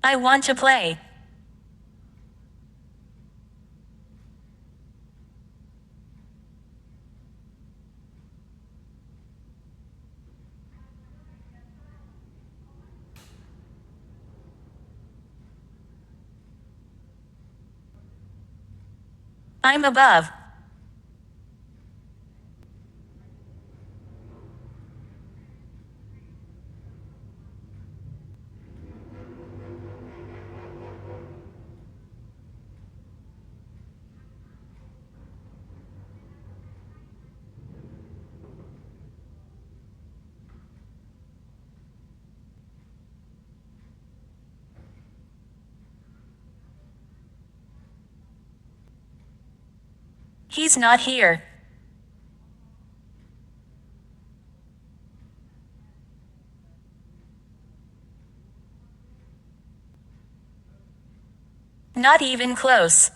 I want to play. I'm above. He's not here. Not even close.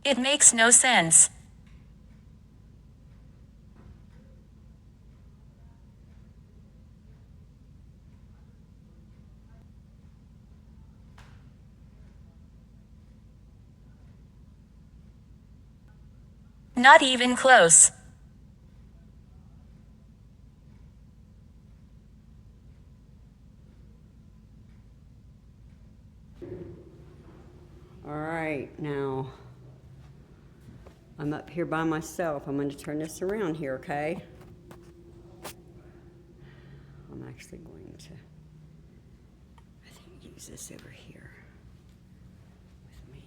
It makes no sense. Not even close. All right, now, I'm up here by myself. I'm gonna turn this around here, okay? I'm actually going to, I think, use this over here with me.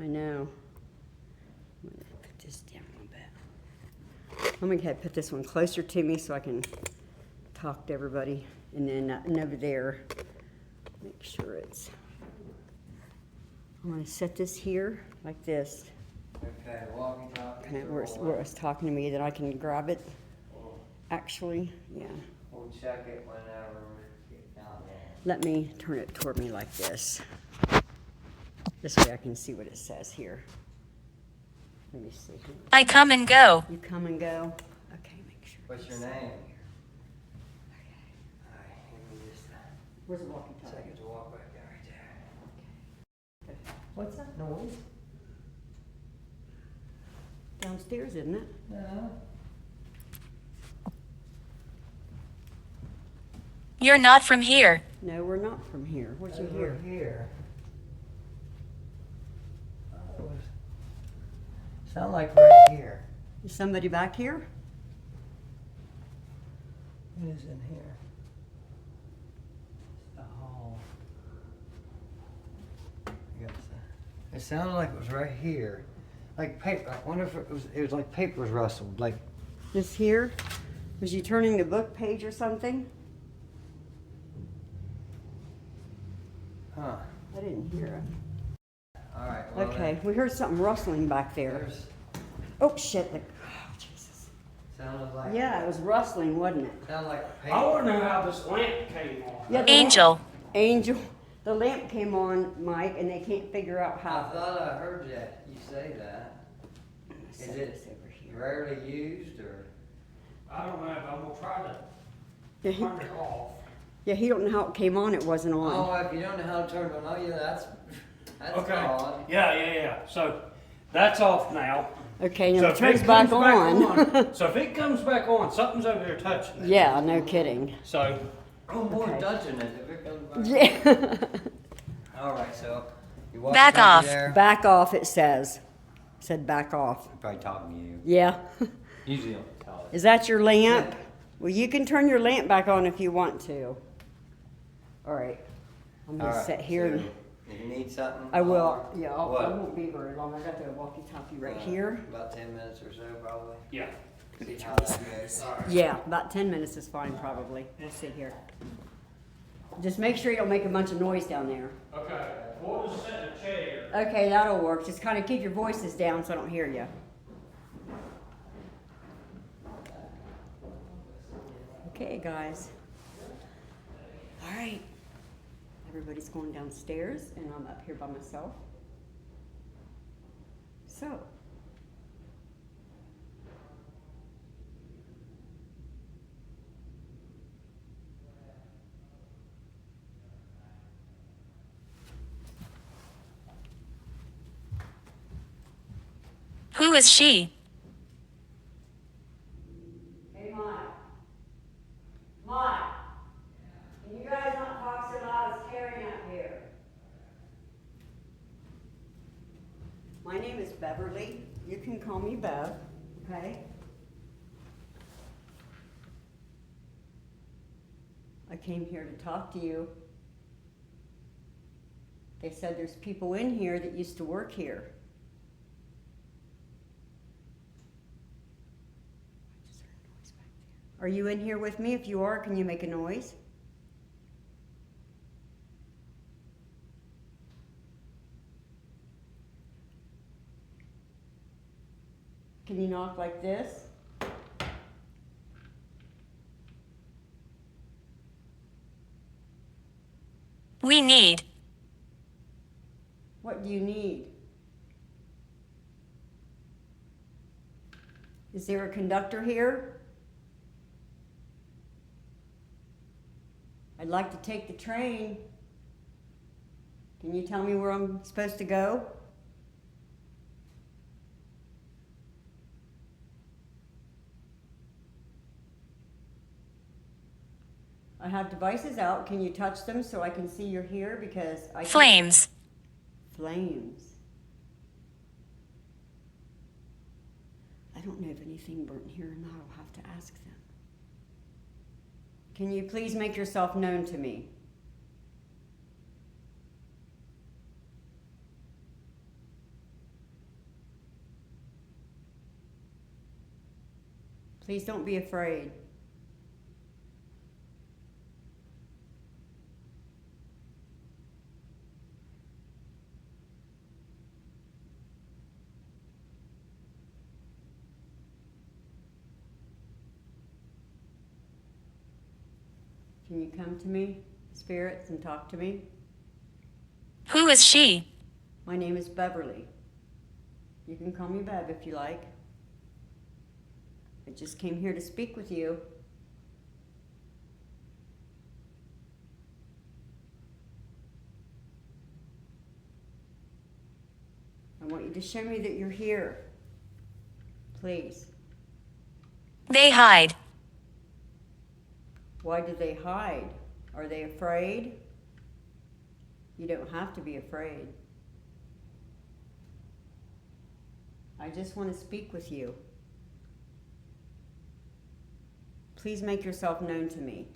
I know. I'm gonna put this down a little bit. I'm gonna go ahead and put this one closer to me so I can talk to everybody. And then and over there, make sure it's, I'm gonna set this here like this. Okay, walkie-talkie. Okay, where it's talking to me, that I can grab it. Actually, yeah. We'll check it whenever we get down there. Let me turn it toward me like this. This way I can see what it says here. Let me see. I come and go. You come and go. Okay, make sure. What's your it's- name? Okay. Alright, give me just a Where's the walkie-talkie? second to walk back there, right there. What's that noise? Downstairs, isn't it? No. You're not from here. No, we're not from here. What'd you Over hear? here. Oh, it was, sound like right here. Is somebody back here? What is in here? It's the hall. I guess, it sounded like it was right here. Like paper, I wonder if it was like papers rustled, like, This here? Was you turning the book page or something? huh. I didn't hear it. Alright, well. Okay, we heard something rustling back there. There's, Oh, shit. Oh, Jesus. sounded like. Yeah, it was rustling, wasn't it? Sounded like paper. I want to know how this lamp came on. Yeah, Angel. Angel. The lamp came on, Mike, and they can't figure out I how. thought I heard that, you say that. Set Is this it over here. rarely used, or? I don't know, but I'm gonna try to Yeah, he, turn it off. yeah, he don't know how it came on. It wasn't on. Oh, if you don't know how to turn it on, yeah, that's Okay. on. Yeah. So that's off now. Okay, now So it if turns it back comes on. So if it comes back on, something's over there touching it. Yeah, no kidding. So, Oh, more Okay. touching it if it comes back. Yeah. Alright, so you walk Back down off. there. Back off, it says. Said back off. Probably talking to you. Yeah. Usually don't tell it. Is that your lamp? Well, you can turn your lamp back on if you want to. All right. I'm gonna Alright, sit here. so and if you need something. I will. holler. Yeah, I What? won't be very long. I got the walkie-talkie right Uh, here. About 10 minutes or so, probably. yeah. See how that goes. Yeah, about 10 minutes is fine, probably. We'll see here. Just make sure you don't make a bunch of noise down there. Okay, we'll just sit in a chair. Okay, that'll work. Just kind of keep your voices down so I don't hear you. Okay, guys. All right. Everybody's going downstairs, and I'm up here by myself. So. Who is she? Hey, Mike. Mike. Can you guys not talk so loud? It's tearing up here. My name is Beverly. You can call me Bev, okay? I came here to talk to you. They said there's people in here that used to work here. Are you in here with me? If you are, can you make a noise? Can you knock like this? We need. What do you need? Is there a conductor here? I'd like to take the train. Can you tell me where I'm supposed to go? I have devices out. Can you touch them so I can see you're here? Because I can't- Flames. Flames. I don't know if anything burnt here or not. I'll have to ask them. Can you please make yourself known to me? Please don't be afraid. Can you come to me, spirits, and talk to me? Who is she? My name is Beverly. You can call me Bev if you like. I just came here to speak with you. I want you to show me that you're here. Please. They hide. Why do they hide? Are they afraid? You don't have to be afraid. I just want to speak with you. Please make yourself known to me.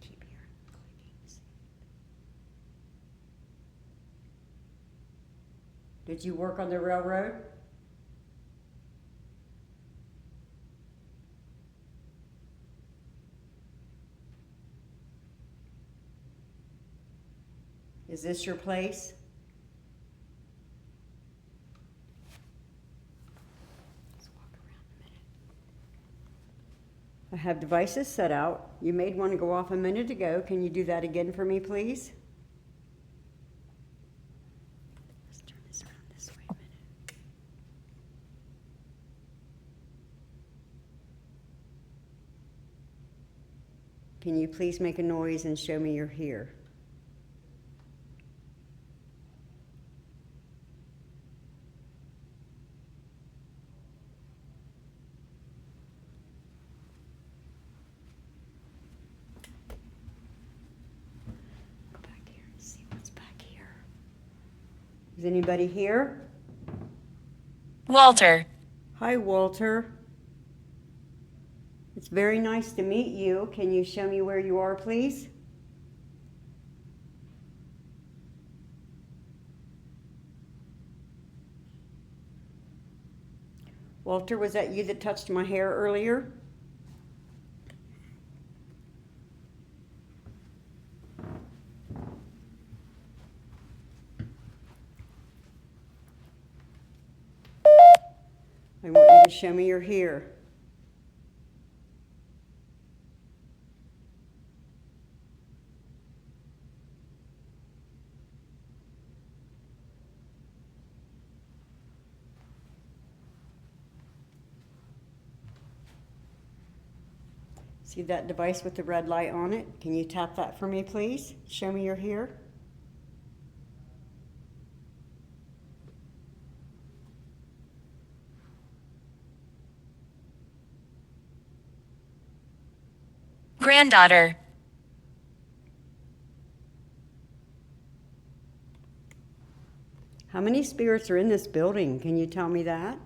Keep hearing clickings. Did you work on the railroad? Is this your place? Let's walk around a minute. I have devices set out. You made one go off a minute ago. Can you do that again for me, please? Let's turn this around this way a minute. Can you please make a noise and show me you're here? Is anybody here? Walter. Hi, Walter. It's very nice to meet you. Can you show me where you are, please? Walter, was that you that touched my hair earlier? I want you to show me you're here. See that device with the red light on it? Can you tap that for me, please? Show me you're here. Granddaughter. How many spirits are in this building? Can you tell me that?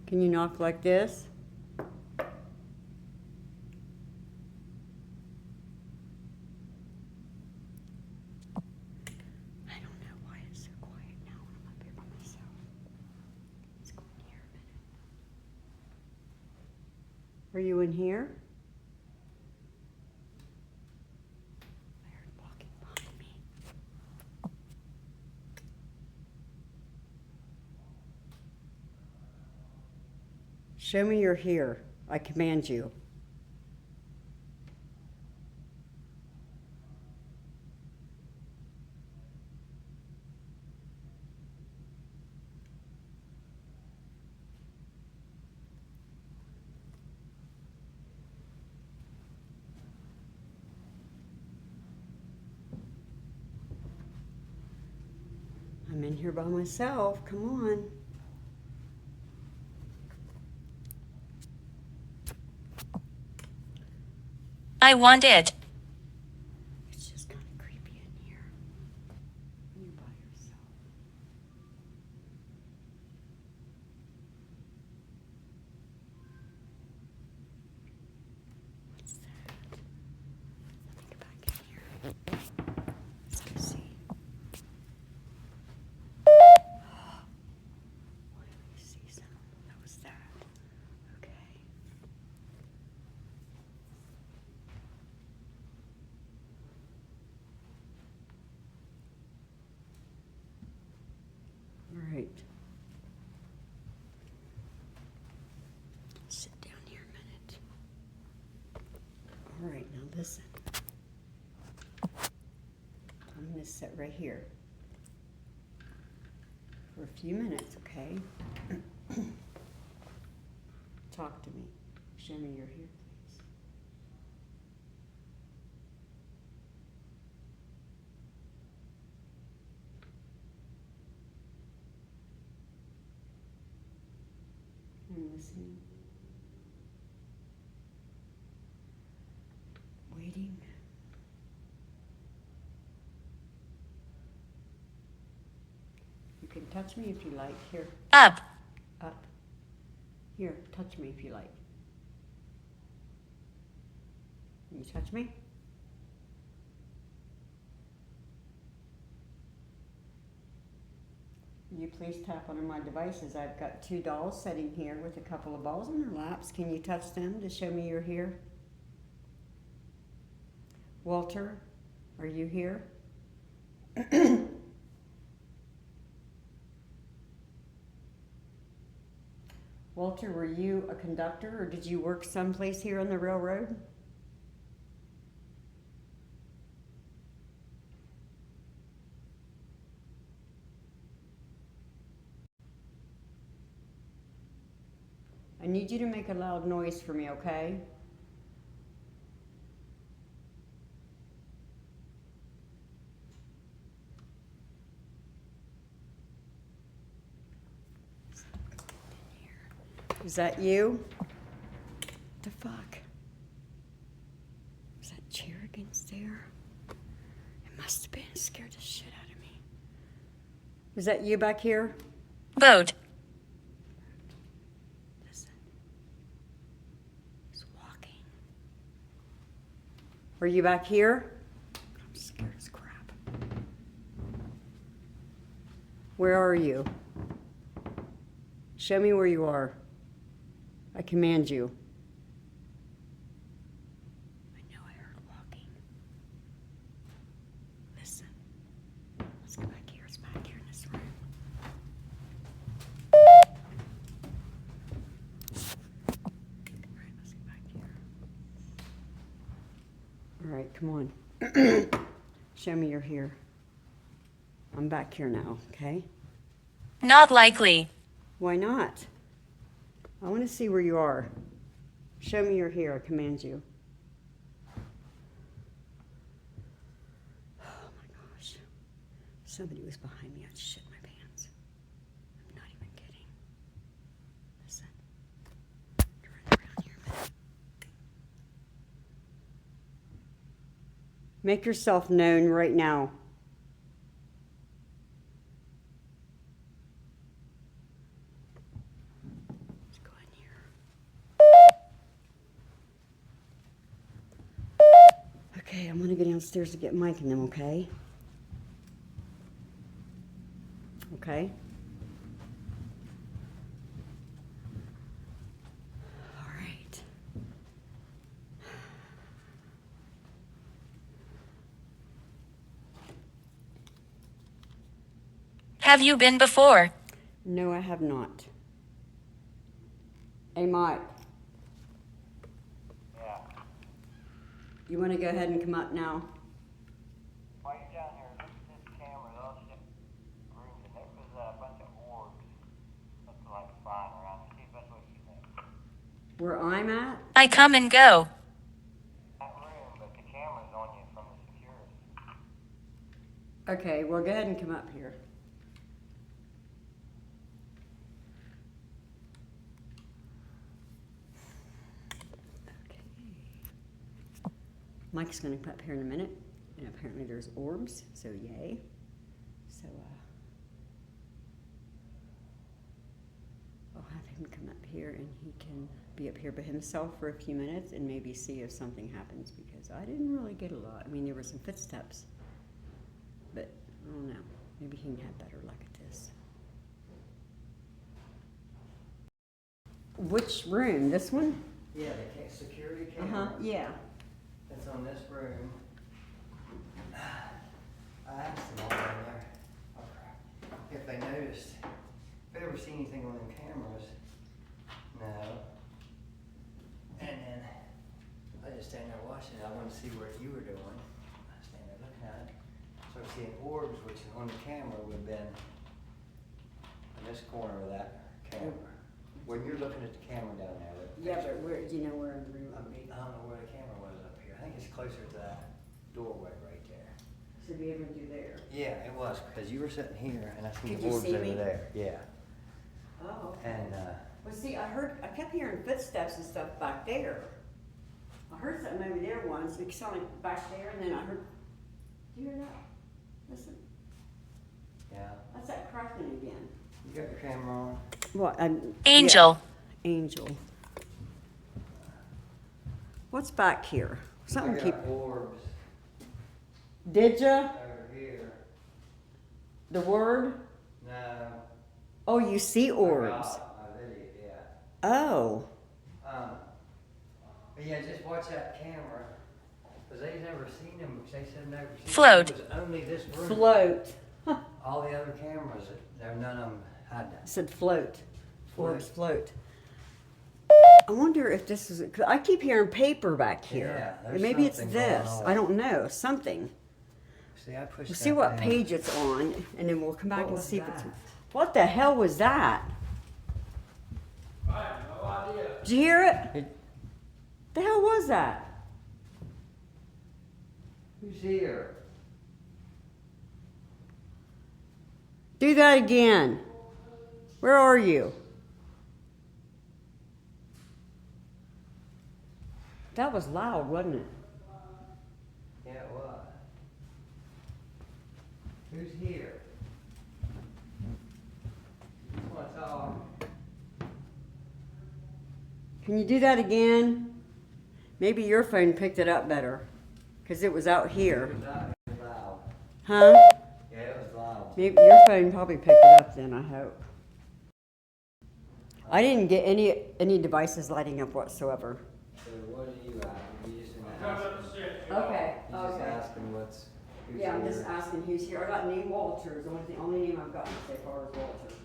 Can you knock like this? I don't know why it's so quiet now when I'm up here by myself. Let's go in here a minute. Are you in here? I heard walking behind me. Show me you're here. I command you. I'm in here by myself. Come on. I want it. It's just kind of creepy in here. When you're by yourself. What's that? Let me get back in here. Let's go see. Why do we see something? That was that. Okay. All right. Sit down here a minute. All right, now listen. I'm going to sit right here for a few minutes, okay? Talk to me. Show me you're here, please. I'm listening. Waiting. You can touch me if you like. Here, Up. up. Here, touch me if you like. Can you touch me? Will you please tap on my devices? I've got 2 dolls sitting here with a couple of balls in their laps. Can you touch them to show me you're here? Walter, are you here? Walter, were you a conductor or did you work someplace here on the railroad? I need you to make a loud noise for me, okay? Is that you? What the fuck? Was that chair against there? It must have been. It scared the shit out of me. Was that you back here? Boat. Listen. He's walking. Were you back here? I'm scared as crap. Where are you? Show me where you are. I command you. I know I heard walking. Listen. Let's go back here. It's back here in this room. All right, let's get back here. All right, come on. Show me you're here. I'm back here now, okay? Not likely. Why not? I want to see where you are. Show me you're here. I command you. Oh my gosh. If somebody was behind me, I'd shit my pants. I'm not even kidding. Listen. Turn around here a minute. Make yourself known right now. Let's go in here. Okay, I'm gonna go downstairs to get Mike and them, okay? Okay? All right. Have you been before? No, I have not. Hey, Mike. Yeah. You want to go ahead and come up now? While you're down here, look at this camera. They'll stick rooms, and there was a bunch of orbs looking like flying around. See if that's what you think. Where I'm at? I come and go. That room, but the camera's on you from the security. Okay, well, go ahead and come up here. Mike's gonna come up here in a minute, and apparently there's orbs, so yay. So, I'll have him come up here and he can be up here by himself for a few minutes and maybe see if something happens, because I didn't really get a lot. I mean, there were some footsteps, but I don't know. Maybe he can have better luck at this. Which room? This one? Yeah, the security camera. Yeah. That's on this room. I asked them all in there, oh crap, if they noticed, if they ever see anything on them cameras. No. And then I just stand there watching it. I wanted to see what you were doing. I stand there looking at it. So I'm seeing orbs, which on the camera would have been in this corner of that camera. When you're looking at the camera down there. Yeah, but where, do you know where in the room? I don't know where the camera was up here. I think it's closer to that doorway right there. Should be able to do there. Yeah, it was, because you were sitting here and I seen Could the you orbs see over me? there. Yeah. Oh, okay. And, Well, see, I kept hearing footsteps and stuff back there. I heard something over there once, it sounded like back there, and then I heard, do you hear that? Listen, yeah. that's that cracking again. You got your camera on? What? Angel. Yeah. Angel. What's back here? Something I keep. got orbs Did ya? over here. The word? No. Oh, you see orbs. I video, yeah. Oh. But yeah, just watch that camera, because they've never seen them, they said never seen Float. them. It was only this room. Float. Huh. All the other cameras, none of them had I that. said float. Float. Orbs float. I wonder if this is, 'cause I keep hearing paper back here. Yeah, there's Maybe it's something this. going on. I don't know. Something. See, I pushed We'll that see what down. page it's on, and then we'll come back What and was see if it's. that? What the hell was that? I have no idea. Did you hear it? The hell was that? Who's here? Do that again. Where are you? That was loud, wasn't it? Yeah, it was. Who's here? You want to talk? Can you do that again? Maybe your phone picked it up better, because it was out here. It was loud. Huh? Yeah, it was loud. Maybe your phone probably picked it up then, I hope. I didn't get any devices lighting up whatsoever. So what are you at? You just gonna ask? Okay, You just asking who's Yeah, I'm just here? asking who's here. I got name Walter, the only name I've gotten so far is Walter.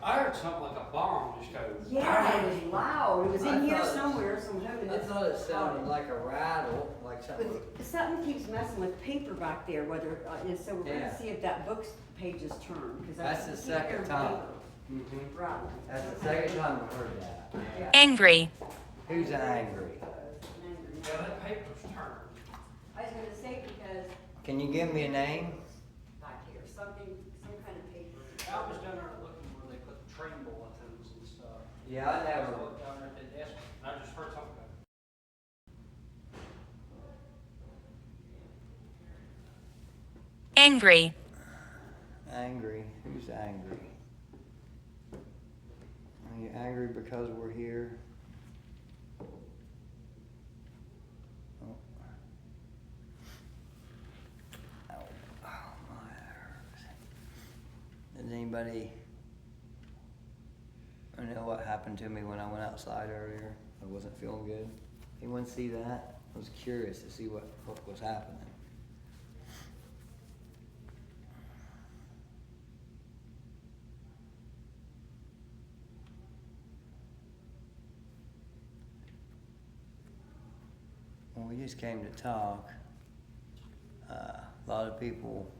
I heard something like a bomb just go. Yeah, it was loud. It was I in here thought it- somewhere, so I'm hoping I it's. thought it sounded like a rattle, like something. But something keeps messing with paper back there, whether, and so we're Yeah. gonna see if that book's page is turned, 'cause That's I the keep hearing second time. paper Mm-hmm. rattling. That's the second time I've heard that. Yeah. Angry. Who's angry? Angry. Yeah, that paper's turned. I was gonna say because Can you give me a name? back here, some kind of paper. I was down there looking where they put the train bulletins and stuff. Yeah, I I never. looked down there at the desk, and I just heard something go. Angry. Angry. Who's angry? Are you angry because we're here? Oh. Ow. Oh, my nerves. Does anybody know what happened to me when I went outside earlier? I wasn't feeling good. Anyone see that? I was curious to see what was happening. Well, we just came to talk. A lot of people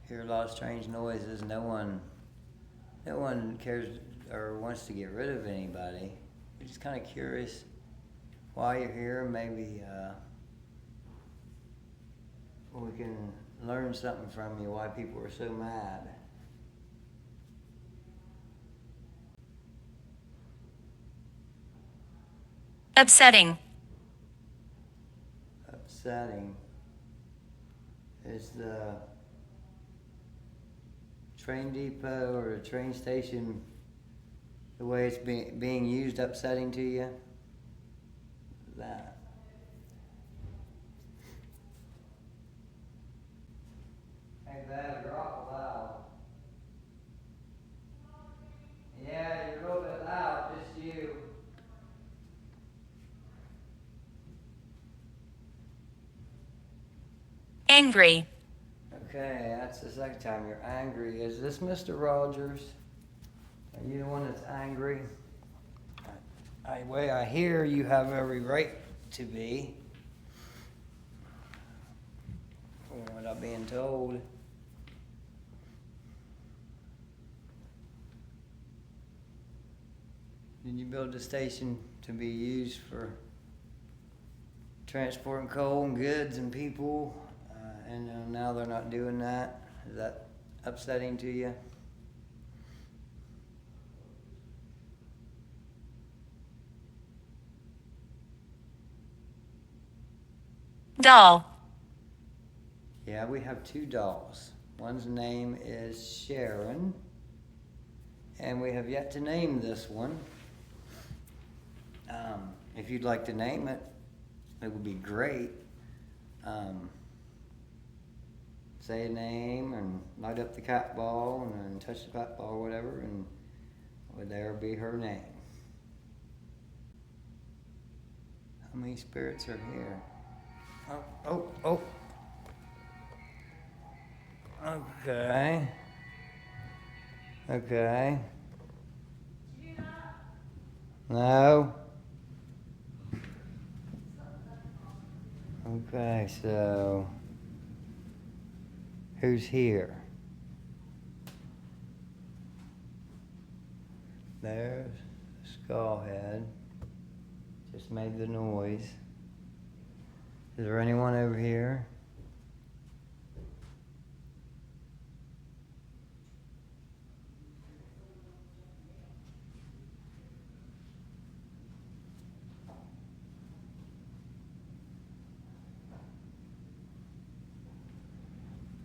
hear a lot of strange noises. No one cares or wants to get rid of anybody. We're just kind of curious why you're here. Maybe we can learn something from you. Why people are so mad. Upsetting. upsetting is the train depot or the train station, the way it's being used, upsetting to you? That. Hey, Val, you're awful loud. Yeah, you're a little bit loud, just you. Angry. Okay, that's the second time you're angry. Is this Mr. Rogers? Are you the one that's angry? Way I hear, you have every right to be. From what I'm being told. Did you build the station to be used for transporting coal and goods and people, and now they're not doing that? Is that upsetting to you? Doll. Yeah, we have two dolls. One's name is Sharon, and we have yet to name this one. If you'd like to name it, it would be great. Say a name and light up the cat ball and then touch the cat ball or whatever, and would there be her name? How many spirits are here? Oh. Okay. No. Okay, so who's here? There's Skullhead. Just made the noise. Is there anyone over here?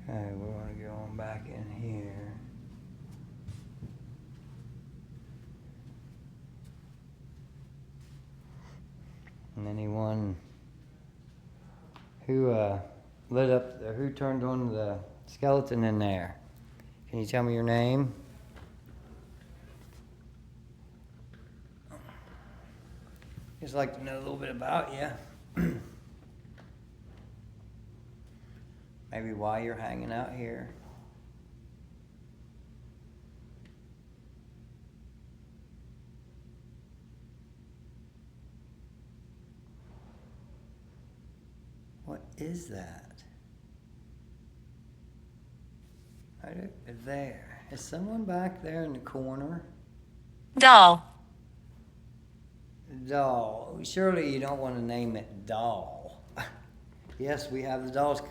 Okay, we want to go on back in here. And anyone who who turned on the skeleton in there? Can you tell me your name? Just like to know a little bit about you. Maybe why you're hanging out here. What is that? There. Is someone back there in the corner? Doll. Doll. Surely you don't want to name it Doll. Yes, we have the dolls.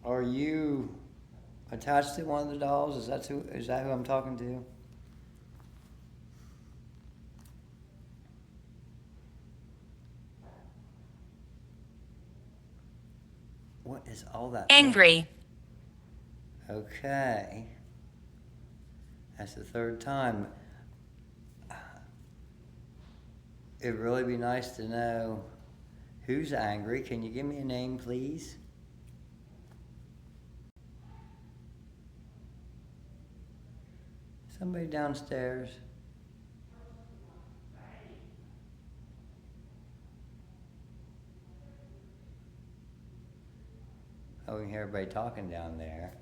Are you attached to one of the dolls? Is that who I'm talking to? What is all that? Angry. Okay. That's the third time. It'd really be nice to know who's angry. Can you give me a name, please? Somebody downstairs. Oh, we can hear everybody talking down there.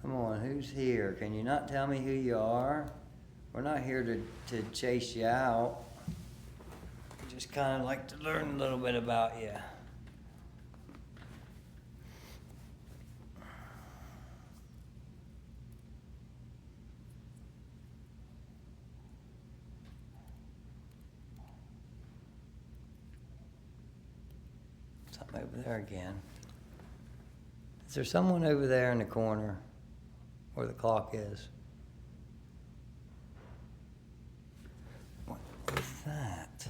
Come on, who's here? Can you not tell me who you are? We're not here to chase you out. We just kind of like to learn a little bit about you. Something over there again. Is there someone over there in the corner where the clock is? What is that?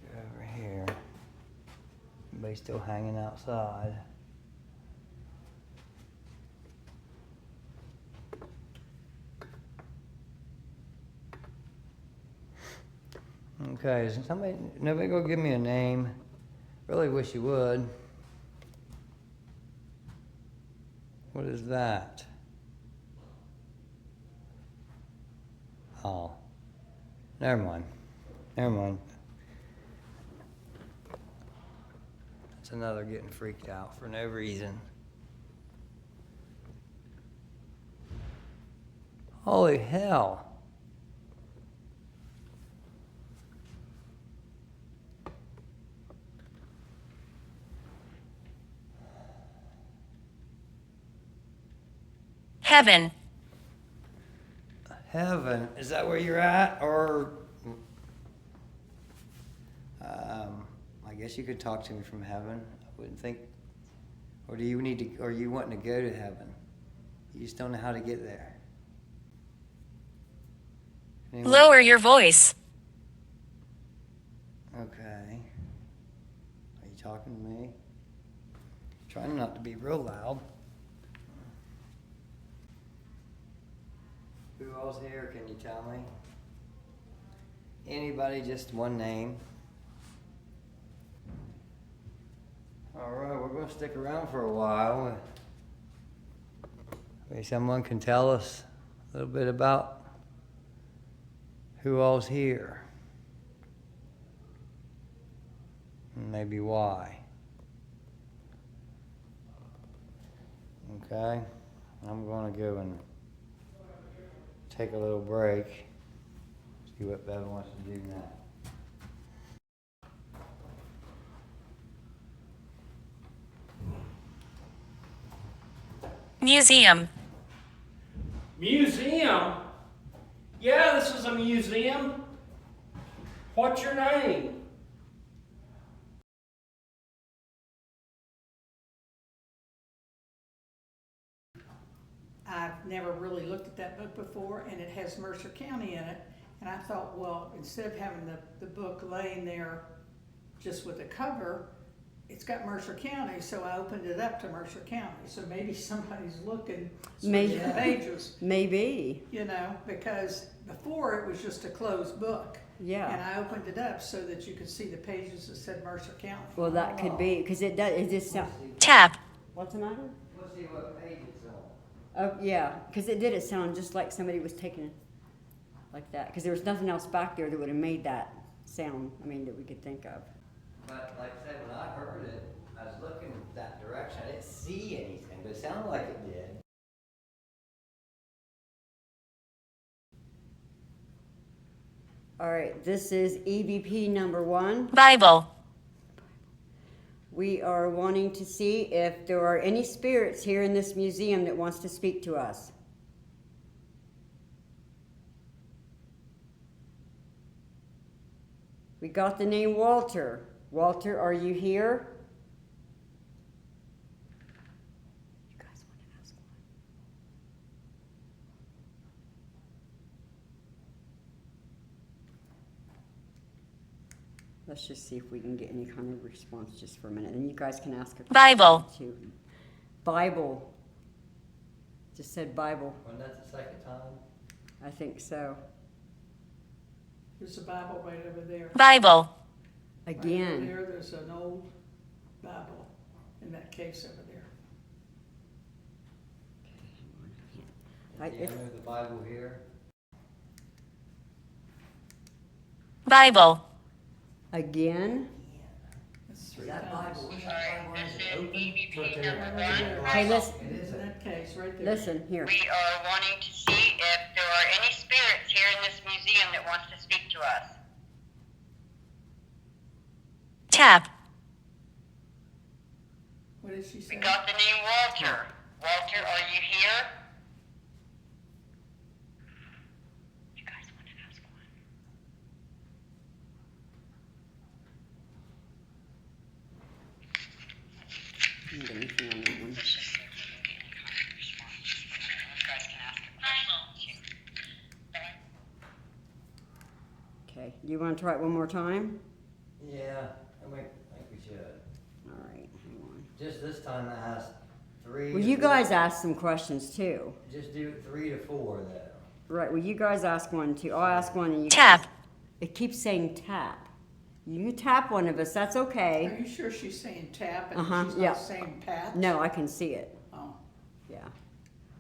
Let's go over here. Everybody's still hanging outside. Okay, is nobody go give me a name? Really wish you would. What is that? Oh, never mind. Never mind. That's another getting freaked out for no reason. Holy hell. Heaven. Heaven, is that where you're at? Or, I guess you could talk to me from heaven. I wouldn't think, or do you need to, or you wanting to go to heaven? You just don't know how to get there. Anyone? Lower your voice. Okay. Are you talking to me? Trying not to be real loud. Who else here, can you tell me? Anybody, just one name? Alright, we're going to stick around for a while. Maybe someone can tell us a little bit about who all's here. And maybe why. Okay, I'm going to go and take a little break. See what Bevan wants to do now. Museum. Museum? Yeah, this is a museum. What's your name? I've never really looked at that book before, and it has Mercer County in it. And I thought, well, instead of having the book laying there just with a cover, it's got Mercer County, so I opened it up to Mercer County. So maybe somebody's looking through Maybe. the pages, Maybe, you know, because before it was just a closed book. yeah. And I opened it up so that you could see the pages that said Mercer County. Well, that could be, because it just sound, Tap. what's the matter? Let's see what page it's on. Oh, yeah, because it sound just like somebody was taking it like that, because there was nothing else back there that would have made that sound, I mean, that we could think of. But like I said, when I heard it, I was looking that direction. I didn't see anything, but it sounded like it did. All right, this is EVP number 1. Bible. We are wanting to see if there are any spirits here in this museum that wants to speak to us. We got the name Walter. Walter, are you here? You guys want to ask one? Let's just see if we can get any kind of response just for a minute. And you guys can ask a question Bible. too. Bible. Just said Bible. Wasn't that the second time? I think so. There's a Bible right over there. Bible. Right over Again. there, there's an old Bible in that case over there. Is the end of the Bible here? Bible. Again. That's Is 3 that times. Bible? Is that Bible? Is it open? Hey, listen. It is In open. that case, right there. Listen, here. We are wanting to see if there are any spirits here in this museum that wants to speak to us. Tap. did she say? We got the name Walter. Walter, are you here? You guys want to ask one? Anything on that one. Let's just see if we can get any kind of response. You guys can ask a question. Okay, do you want to try it one more time? Yeah, I think we should. All right, hang on. Just this time I asked 3. Well, to you 4. guys asked some questions too. Just do 3 to 4 though. Right, well, you guys ask one too. I'll ask one and you. Tap. It keeps saying tap. You can tap one of us, that's okay. Are you sure she's saying tap and Uh-huh, she's yeah. not saying pat? No, I can see it, Oh, yeah.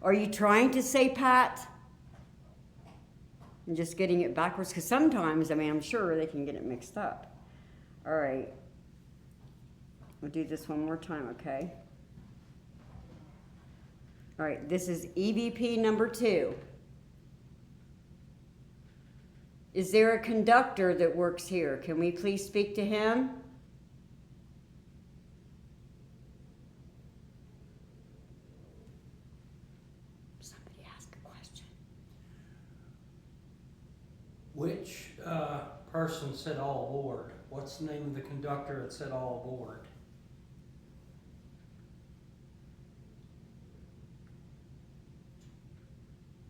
Are you trying to say pat? And just getting it backwards, because sometimes, I mean, I'm sure they can get it mixed up. All right. We'll do this one more time, okay? All right, this is EVP number 2. Is there a conductor that works here? Can we please speak to him? Somebody ask a question. Which person said all aboard? What's the name of the conductor that said all aboard?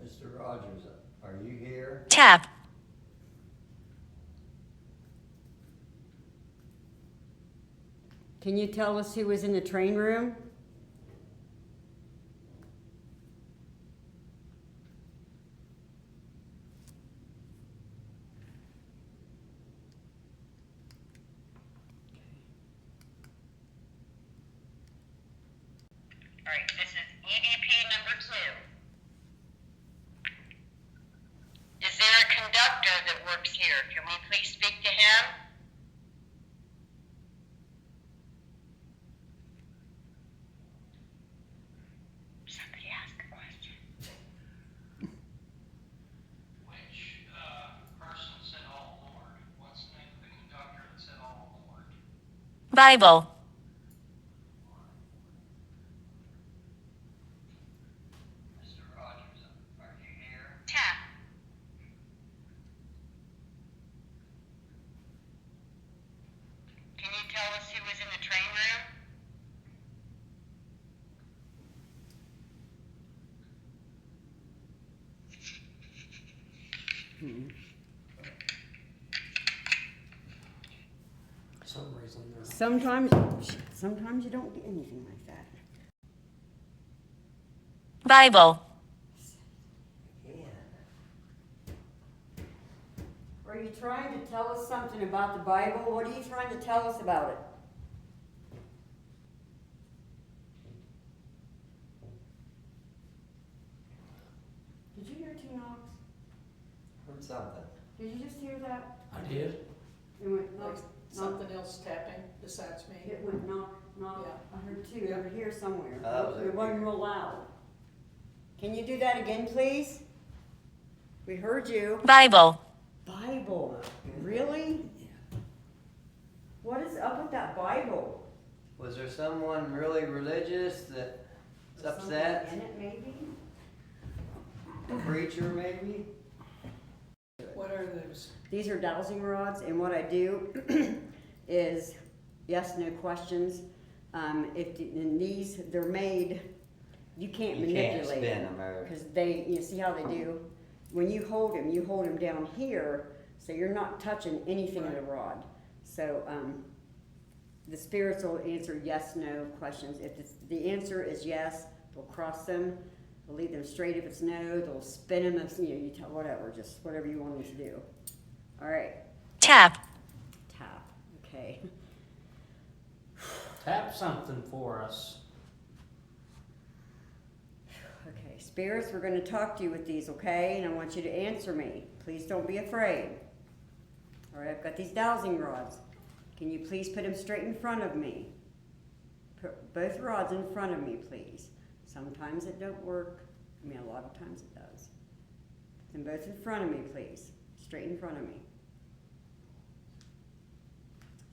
Mr. Rogers, are you here? Tap. Can you tell us who was in the train room? All right, this is EVP number 2. Is there a conductor that works here? Can we please speak to him? Somebody ask a question. Which person said all aboard? What's the name of the conductor that said all aboard? Bible. Mr. Rogers, are you here? Tap. Can you tell us who was in the train room? For some reason, they're not. Sometimes you don't get anything like that. Bible. Yeah. Are you trying to tell us something about the Bible? What are you trying to tell us about it? Did you hear 2 knocks? Heard something. Did you just hear that? I did. It went like, knock, something else tapping besides me? it went knock, knock. Yeah. I heard 2 over here somewhere. That was It wasn't real loud. Can you do that again, please? We heard you. Bible. Bible, really? What is up with that Bible? Was there someone really religious that's upset? Something in it, maybe? A preacher, maybe? What are those? These are dowsing rods, and what I do is yes, no questions. And these, they're made, you can't You can't manipulate spin them, or because they, you see how they do? When you hold them down here, so you're not touching anything in the rod. So the spirits will answer yes, no questions. If the answer is yes, they'll cross them. They'll lead them straight. If it's no, they'll spin them. If, you tell whatever, just whatever you want them to do. All right, Tap. tap. Okay. Tap something for us. Okay, spirits, we're going to talk to you with these, okay? And I want you to answer me. Please don't be afraid. All right, I've got these dowsing rods. Can you please put them straight in front of me? Put both rods in front of me, please. Sometimes it don't work. I mean, a lot of times it does. Put them both in front of me, please. Straight in front of me.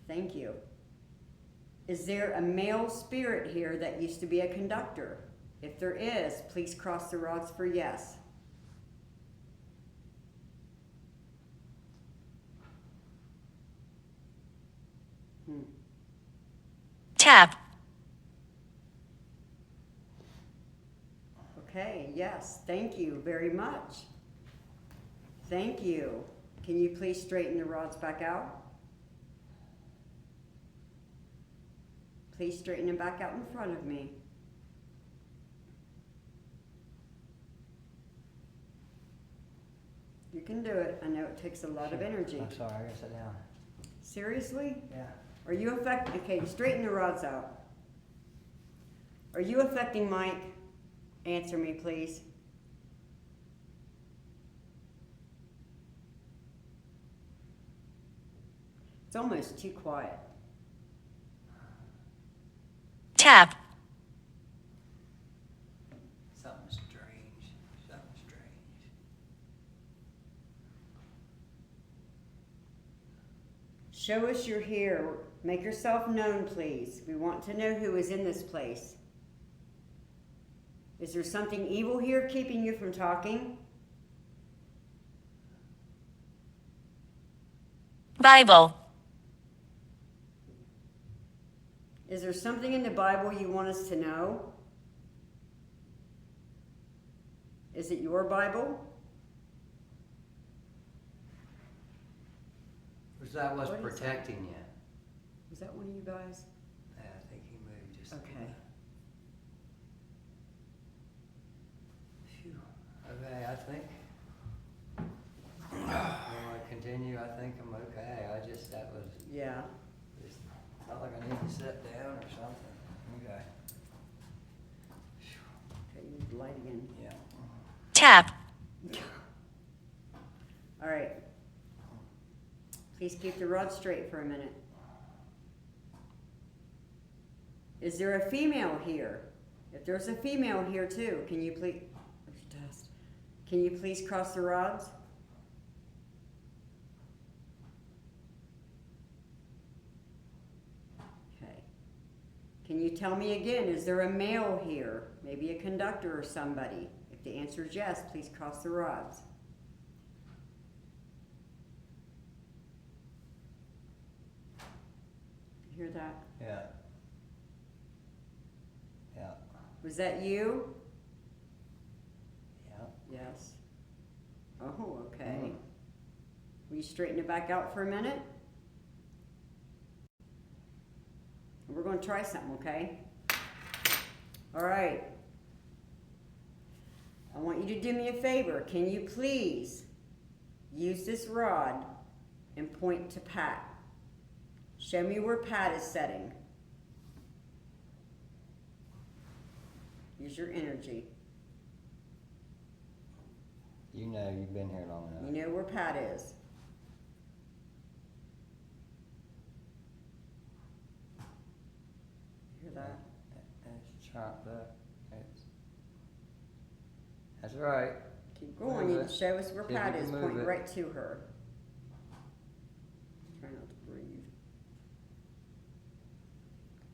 Thank you. Is there a male spirit here that used to be a conductor? If there is, please cross the rods for yes. Tap. Okay, yes, thank you very much. Thank you. Can you please straighten the rods back out? Please straighten them back out in front of me. You can do it. I know it takes a lot of energy. I'm sorry, I gotta sit down. Seriously? Yeah. Are you affected? Okay, straighten the rods out. Are you affecting Mike? Answer me, please. It's almost too quiet. Tap. Something strange. Something strange. Show us you're here. Make yourself known, please. We want to know who is in this place. Is there something evil here keeping you from talking? Bible. Is there something in the Bible you want us to know? Is it your Bible? Was that what's What is protecting you? Was that one of you guys? Yeah, I think he moved just. Okay. Phew. Okay, I think. You want to continue? I think I'm okay. That was Yeah. just not like I need to sit down or something. Okay. Okay, you need the light again. Yeah. Tap. All right. Please keep the rod straight for a minute. Is there a female here? If there's a female here too, can you please, can you please cross the rods? Okay. Can you tell me again, is there a male here? Maybe a conductor or somebody? If the answer is yes, please cross the rods. You hear that? Yeah. Yeah. Was that you? Yeah. Yes. Oh, okay. Will you straighten it back out for a minute? We're going to try something, okay? All right. I want you to do me a favor. Can you please use this rod and point to Pat? Show me where Pat is setting. Use your energy. You know you've been here long enough. You know where Pat is. Hear that? It's chopped up. That's right. Keep going. Move You it. show us where See if Pat you is. can Point move it. right to her. Try not to breathe.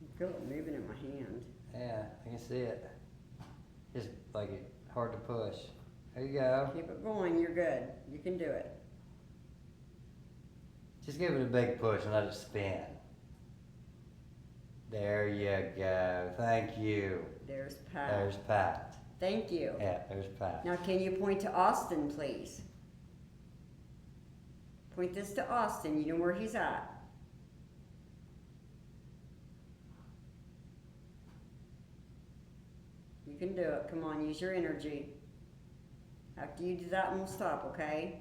I feel it moving in my hand. Yeah, I can see it. Just like it hard to push. There you go. Keep it going. You're good. You can do it. Just give it a big push and let it spin. There you go. Thank you. There's Pat. There's Pat. Thank you. Yeah, there's Pat. Now, can you point to Austin, please? Point this to Austin. You know where he's at. You can do it. Come on, use your energy. After you do that, we'll stop, okay?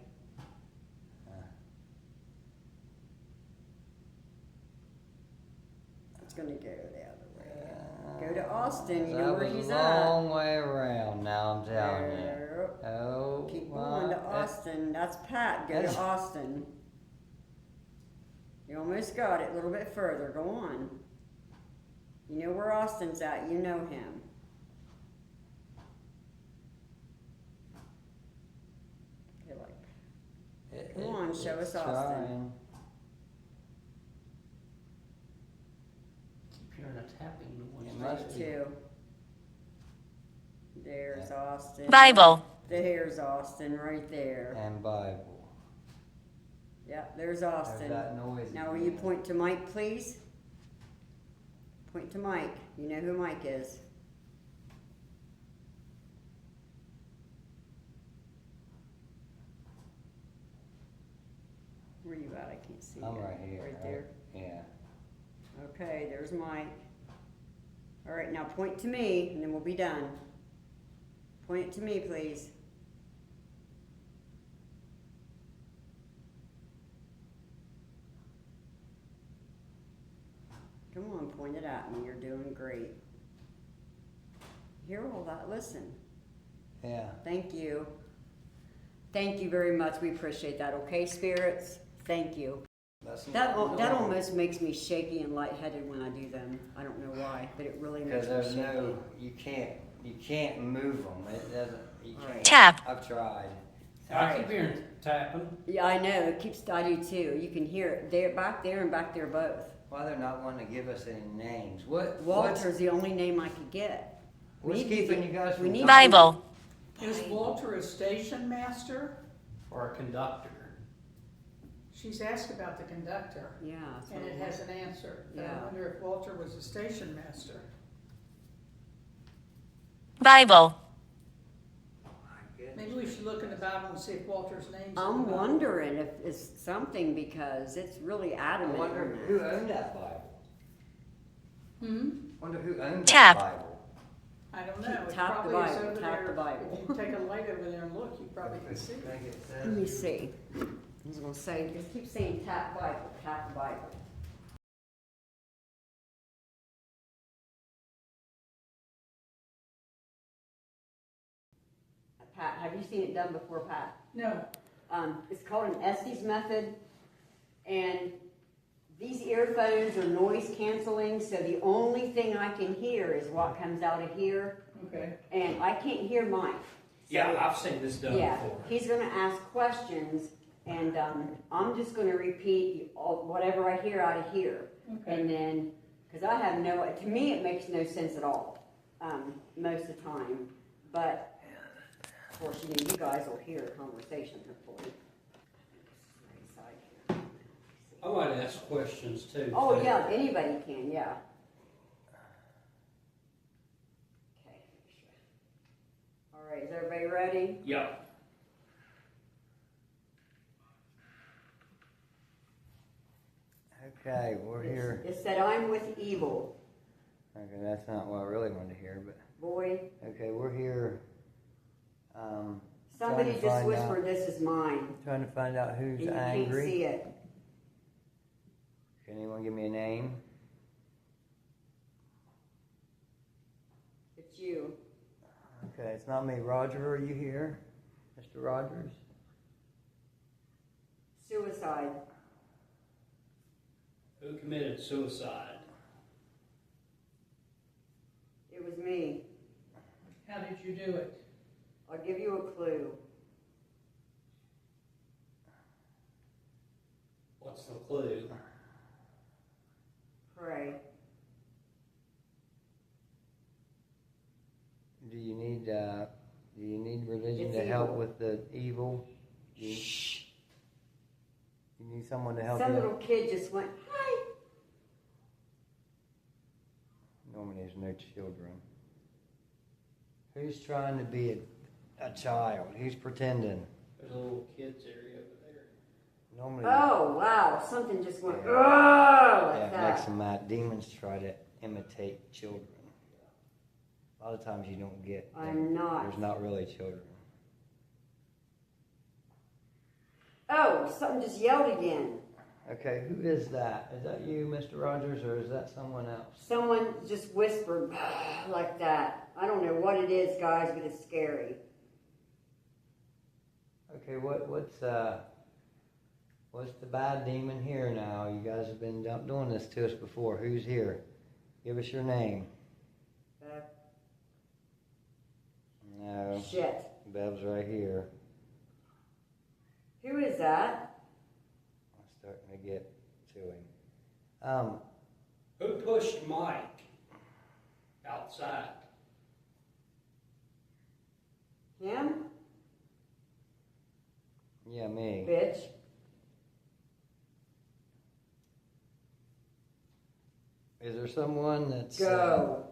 It's gonna go the other way. Go to Austin. You know where he's That was a long way around. Now I'm telling you. There. Oh, Keep going to Austin. That's Pat. Go to Austin. You almost got it. A little bit further. Go on. You know where Austin's at. You know him. Okay, like, come on, show us Austin. Trying. must be. Two. There's Austin. Bible. There's Austin right there. And Bible. Yeah, there's There's Austin. that noise. Now will you point to Mike, please? Point to Mike. You know who Mike is. Where you at? I can't see I'm you. right here. Right there. Yeah. Okay, there's Mike. All right, now point to me, and then we'll be done. Point it to me, please. Come on, point it at me. You're doing great. Hear all that? Listen. Yeah. Thank you. Thank you very much. We appreciate that. Okay, spirits? Thank you. That's That almost makes me shaky and lightheaded when I do them. I don't know why, but it really makes because me there's shaky. you can't move them. It doesn't. You All can't. right. Tap. I've tried. I keep hearing tapping. Yeah, I know. It keeps. I do too. You can hear it. They're back there and back there both. Why they're not wanting to give us any names? What's Walter's the only name I could get. what's We need to keeping get- you guys we from need- Bible. Is Walter a station master? Or a conductor. She's asked about the conductor, Yeah. That's and what it I has an answer. But Yeah. I wonder if Walter was a station master. Bible. Maybe we should look in the Bible and see if Walter's name's in the I'm Bible. wondering if it's something because it's really I adamant. wonder on who that. owned that Bible. Hmm? Wonder who owned Tap. that Bible. I don't know. It Tap the probably is Bible, over tap there. the Bible. If you take a light over there and look, you probably can see I it. think it says. Let me see. I was gonna say, just keep saying tap Bible, tap the Bible. Pat, have you seen it done before, Pat? No. It's called an Estes method, and these earphones are noise canceling, so the only thing I can hear is what comes out of here, Okay. and I can't hear Mike. Yeah, I've seen this done Yeah, before. he's gonna ask questions, and I'm just gonna repeat whatever I hear out of here. Okay. And then, because I have to me, it makes no sense at all, most of the time. But, of course, you guys will hear a conversation, hopefully. I might ask questions too. Oh, yeah, anybody can, yeah. Okay. All right, is everybody ready? Yep. Okay, we're here. It said, I'm with evil. Okay, that's not what I really wanted to hear, but Boy, okay, we're here. somebody trying to just find whispered, this is mine. Out, trying to find out who's And you angry. can't see it. Can anyone give me a name? It's you. Okay, it's not me. Roger, are you here? Mr. Rogers? Suicide. Who committed suicide? It was me. How did you do it? I'll give you a clue. What's the clue? Pray. Do you need religion It's to help evil. with the evil? You need someone to help Some you? little kid just went, hi. Normally there's no children. Who's trying to be a child? Who's pretending? There's a little kids area over there. Normally, Oh, wow. Something just went, Yeah. oh, like yeah, it that. makes them mad. Demons try to imitate children. A lot of times you don't get. I'm not. There's not really children. Oh, something just yelled again. Okay, who is that? Is that you, Mr. Rogers, or is that someone else? Someone just whispered like that. I don't know what it is, guys, but it's scary. Okay, what's the bad demon here now? You guys have been doing this to us before. Who's here? Give us your name. No, Shit. Bev's right here. Who is that? I'm starting to get to him. Who pushed Mike? outside. Him? Yeah, me. Bitch. Is there someone that's... Go.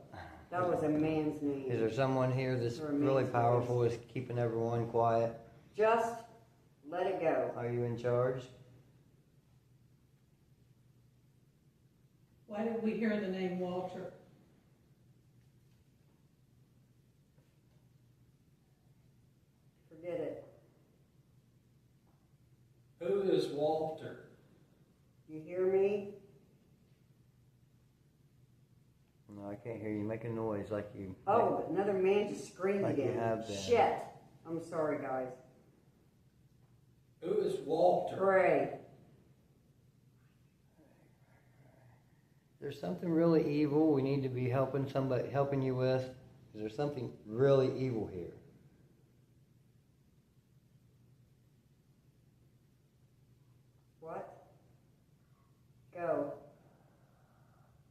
That was a man's name. Is there someone here that's Or a really man's powerful, is keeping everyone quiet? Just let it go. Are you in charge? Why did we hear the name Walter? Forget it. Who is Walter? You hear me? No, I can't hear you. Make a noise like you... Oh, another man just screamed Like you again. have been. Shit. I'm sorry, guys. Who is Walter? Pray. There's something really evil we need to be helping you with. Is there something really evil here? What? Go.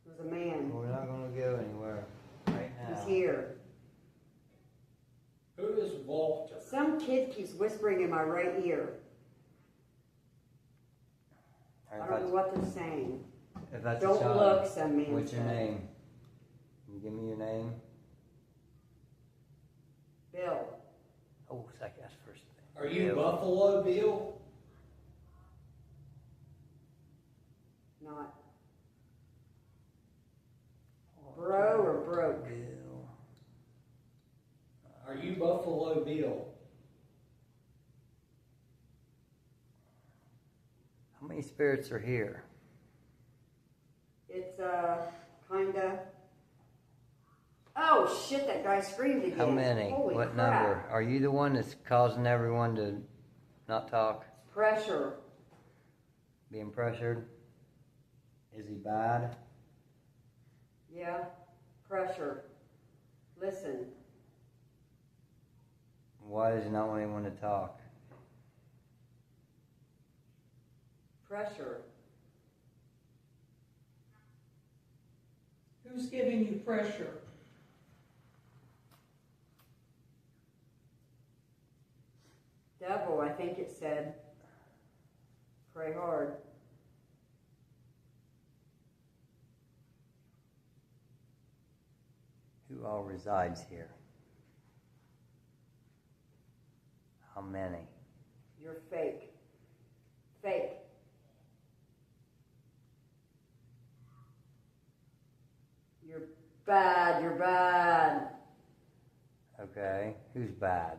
There's a man. We're not going to go anywhere right now. He's here. Who is Walter? Some kid keeps whispering in my right ear. I don't know what they're saying. If that's Don't a child, look, some man what's your said. name? Can you give me your name? Bill. Oh, that's first thing. Are you Bill. Buffalo Bill? Not. Bro or broke? Bill. Are you Buffalo Bill? How many spirits are here? It's, kinda... Oh, shit, that guy screamed again. How many? Holy What crap. number? Are you the one that's causing everyone to not talk? Pressure. Being pressured? Is he bad? Yeah, pressure. Listen. Why does he not want anyone to talk? Pressure. Who's giving you pressure? Devil, I think it said. Pray hard. Who all resides here? How many? You're fake. Fake. You're bad, you're bad. Okay, who's bad?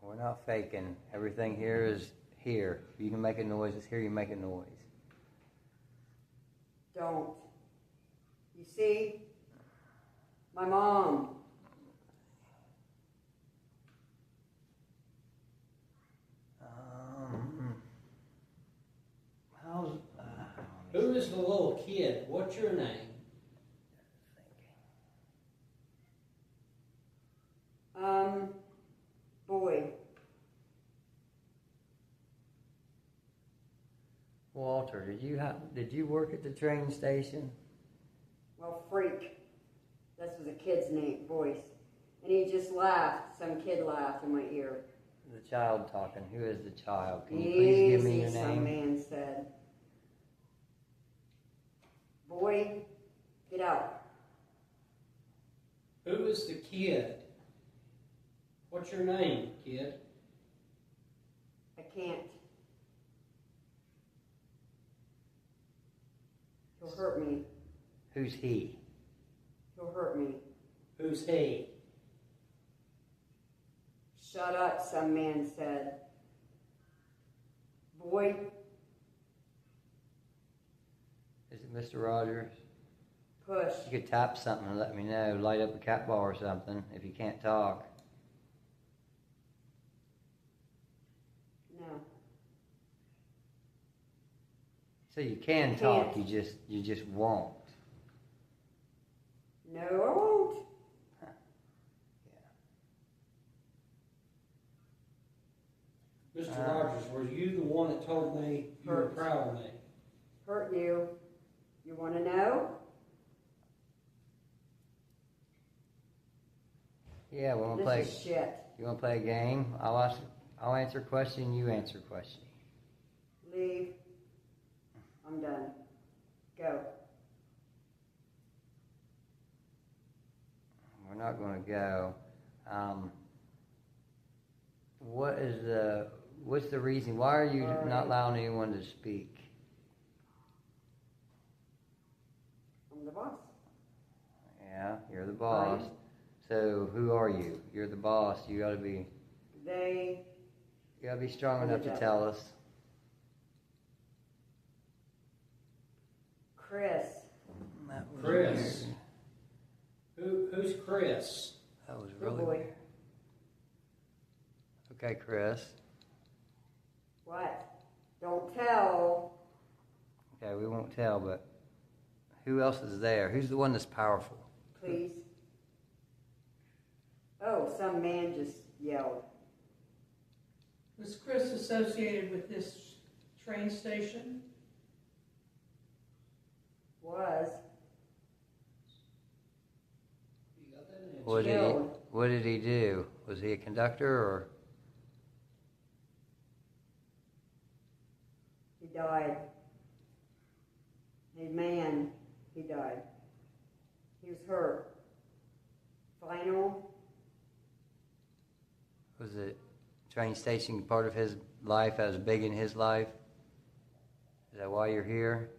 We're not faking. Everything here is here. If you can make a noise, it's here, you make a noise. Don't. You see? My mom. How's... Who is the little kid? What's your name? Boy. Walter, did you work at the train station? Well, freak. This was a kid's name, voice. And he just laughed. Some kid laughed in my ear. The child talking. Who is the child? Can you please give me your Easy, some name? man said. Boy, get out. Who is the kid? What's your name, kid? I can't. He'll hurt me. Who's he? He'll hurt me. Who's he? Shut up, some man said. Boy, Is it Mr. Rogers? push. You could tap something and let me know. Light up a cat ball or something if you can't talk. No. So you can Can't. talk, you just won't. No, I won't. Mr. Rogers, were you the one that told me you were Hurt. proud of me? Hurt you. You want to know? Yeah, we want to This play. is shit. You want to play a game? I'll answer a question. You answer a question. Leave. I'm done. Go. We're not going to go. What's the reason? Why are you not allowing anyone to speak? I'm the boss. Yeah, you're the boss. Right. So who are you? You're the boss. You gotta be strong enough to tell us. Chris. Chris. Who's Chris? That was Good really boy. weird. Okay, Chris. What? Don't tell. Okay, we won't tell, but who else is there? Who's the one that's powerful? Please. Oh, some man just yelled. Was Chris associated with this train station? Was. You got that answer? What did he do? Was he a conductor or? He died. A man. He died. He was hurt. Final. Was the train station part of his life that was big in his life? Is that why you're here?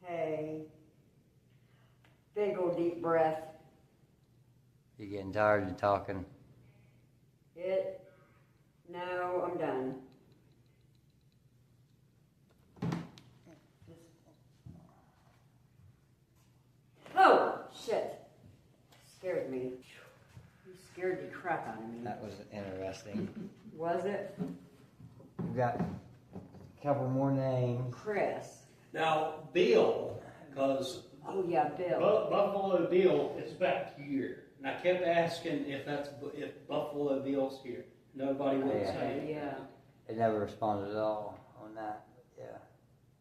Hey. Big old deep breath. You getting tired of talking? No, I'm done. Oh, shit. Scared me. You scared the crap out of me. That was interesting. Was it? We've got a couple more names. Chris. Now, Bill, because Oh, yeah, Bill. Buffalo Bill is back here. And I kept asking if Buffalo Bill's here. Nobody would say it. Yeah. They never responded at all on that. Yeah.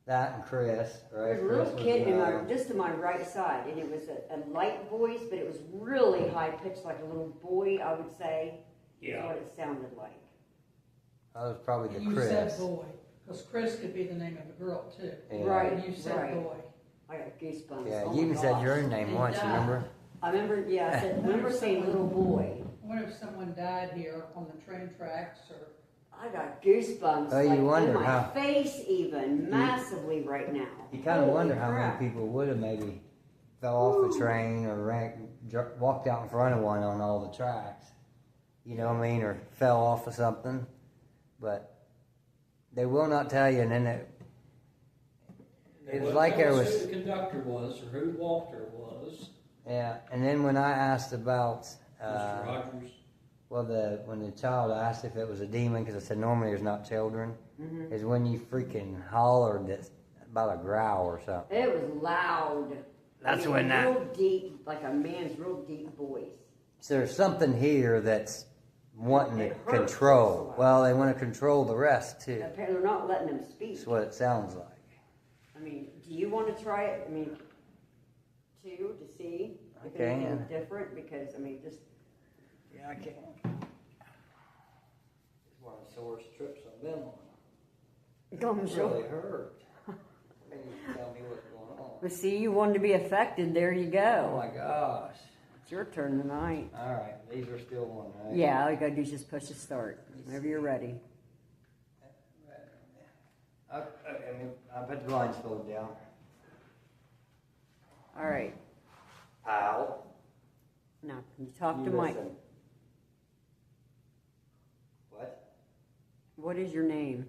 That and Chris, right? There's a Chris little was kid the other one. just to my right side, and it was a light voice, but it was really high pitched, like a little boy, I would say. Yeah. That's what it sounded like. That was probably the You Chris. said boy, because Chris could be the name of a girl too. Yeah. Right. And you said right. boy. I got goosebumps. Yeah, Oh you my even said gosh. your own name once, Yeah. remember? I remember, yeah, I remember saying little boy. What if someone died here on the train tracks or? I got goosebumps. Oh, you like, wonder, in my huh? face even, massively right now. You kind of Holy wonder how crap. many people would have maybe fell off the train or walked out in front of one on all the tracks. You know what I mean? Or fell off of something. But they will not tell you, and then it was like there was... who the conductor was or who Walter was. Yeah, and then when I asked about... Mr. Rogers. Well, when the child asked if it was a demon, because I said normally there's not children, is when you freaking hollered about a growl or something. It was loud. That's when that- real deep, like a man's real deep voice. So there's something here that's wanting to It hurts control. also. Well, they want to control the rest too. Apparently, they're not letting them speak. That's what it sounds like. I mean, do you want to try it? I mean, to see if Okay, anything's yeah. different? Because I mean, just Yeah, I can. It's one of the sorest trips I've been on. I'm It sure. really hurt. They need to tell me what's going on. But see, you wanted to be affected. There you Oh go. my gosh. It's your turn tonight. All right, these are still on, right? Yeah, all you gotta do is just push the start whenever you're ready. I put the blindfold down. All right. Pal. Now, can you talk You to Mike? listen. What? What is your name?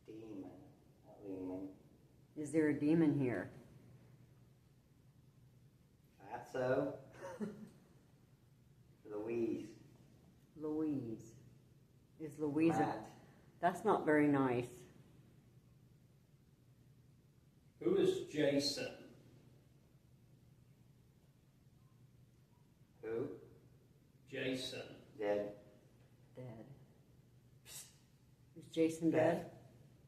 Demon. Not demon. Is there a demon here? Fatso. Louise. Louise. Is Louise a... Matt. That's not very nice. Who is Jason? Who? Jason. Dead. Dead. Is Jason dead?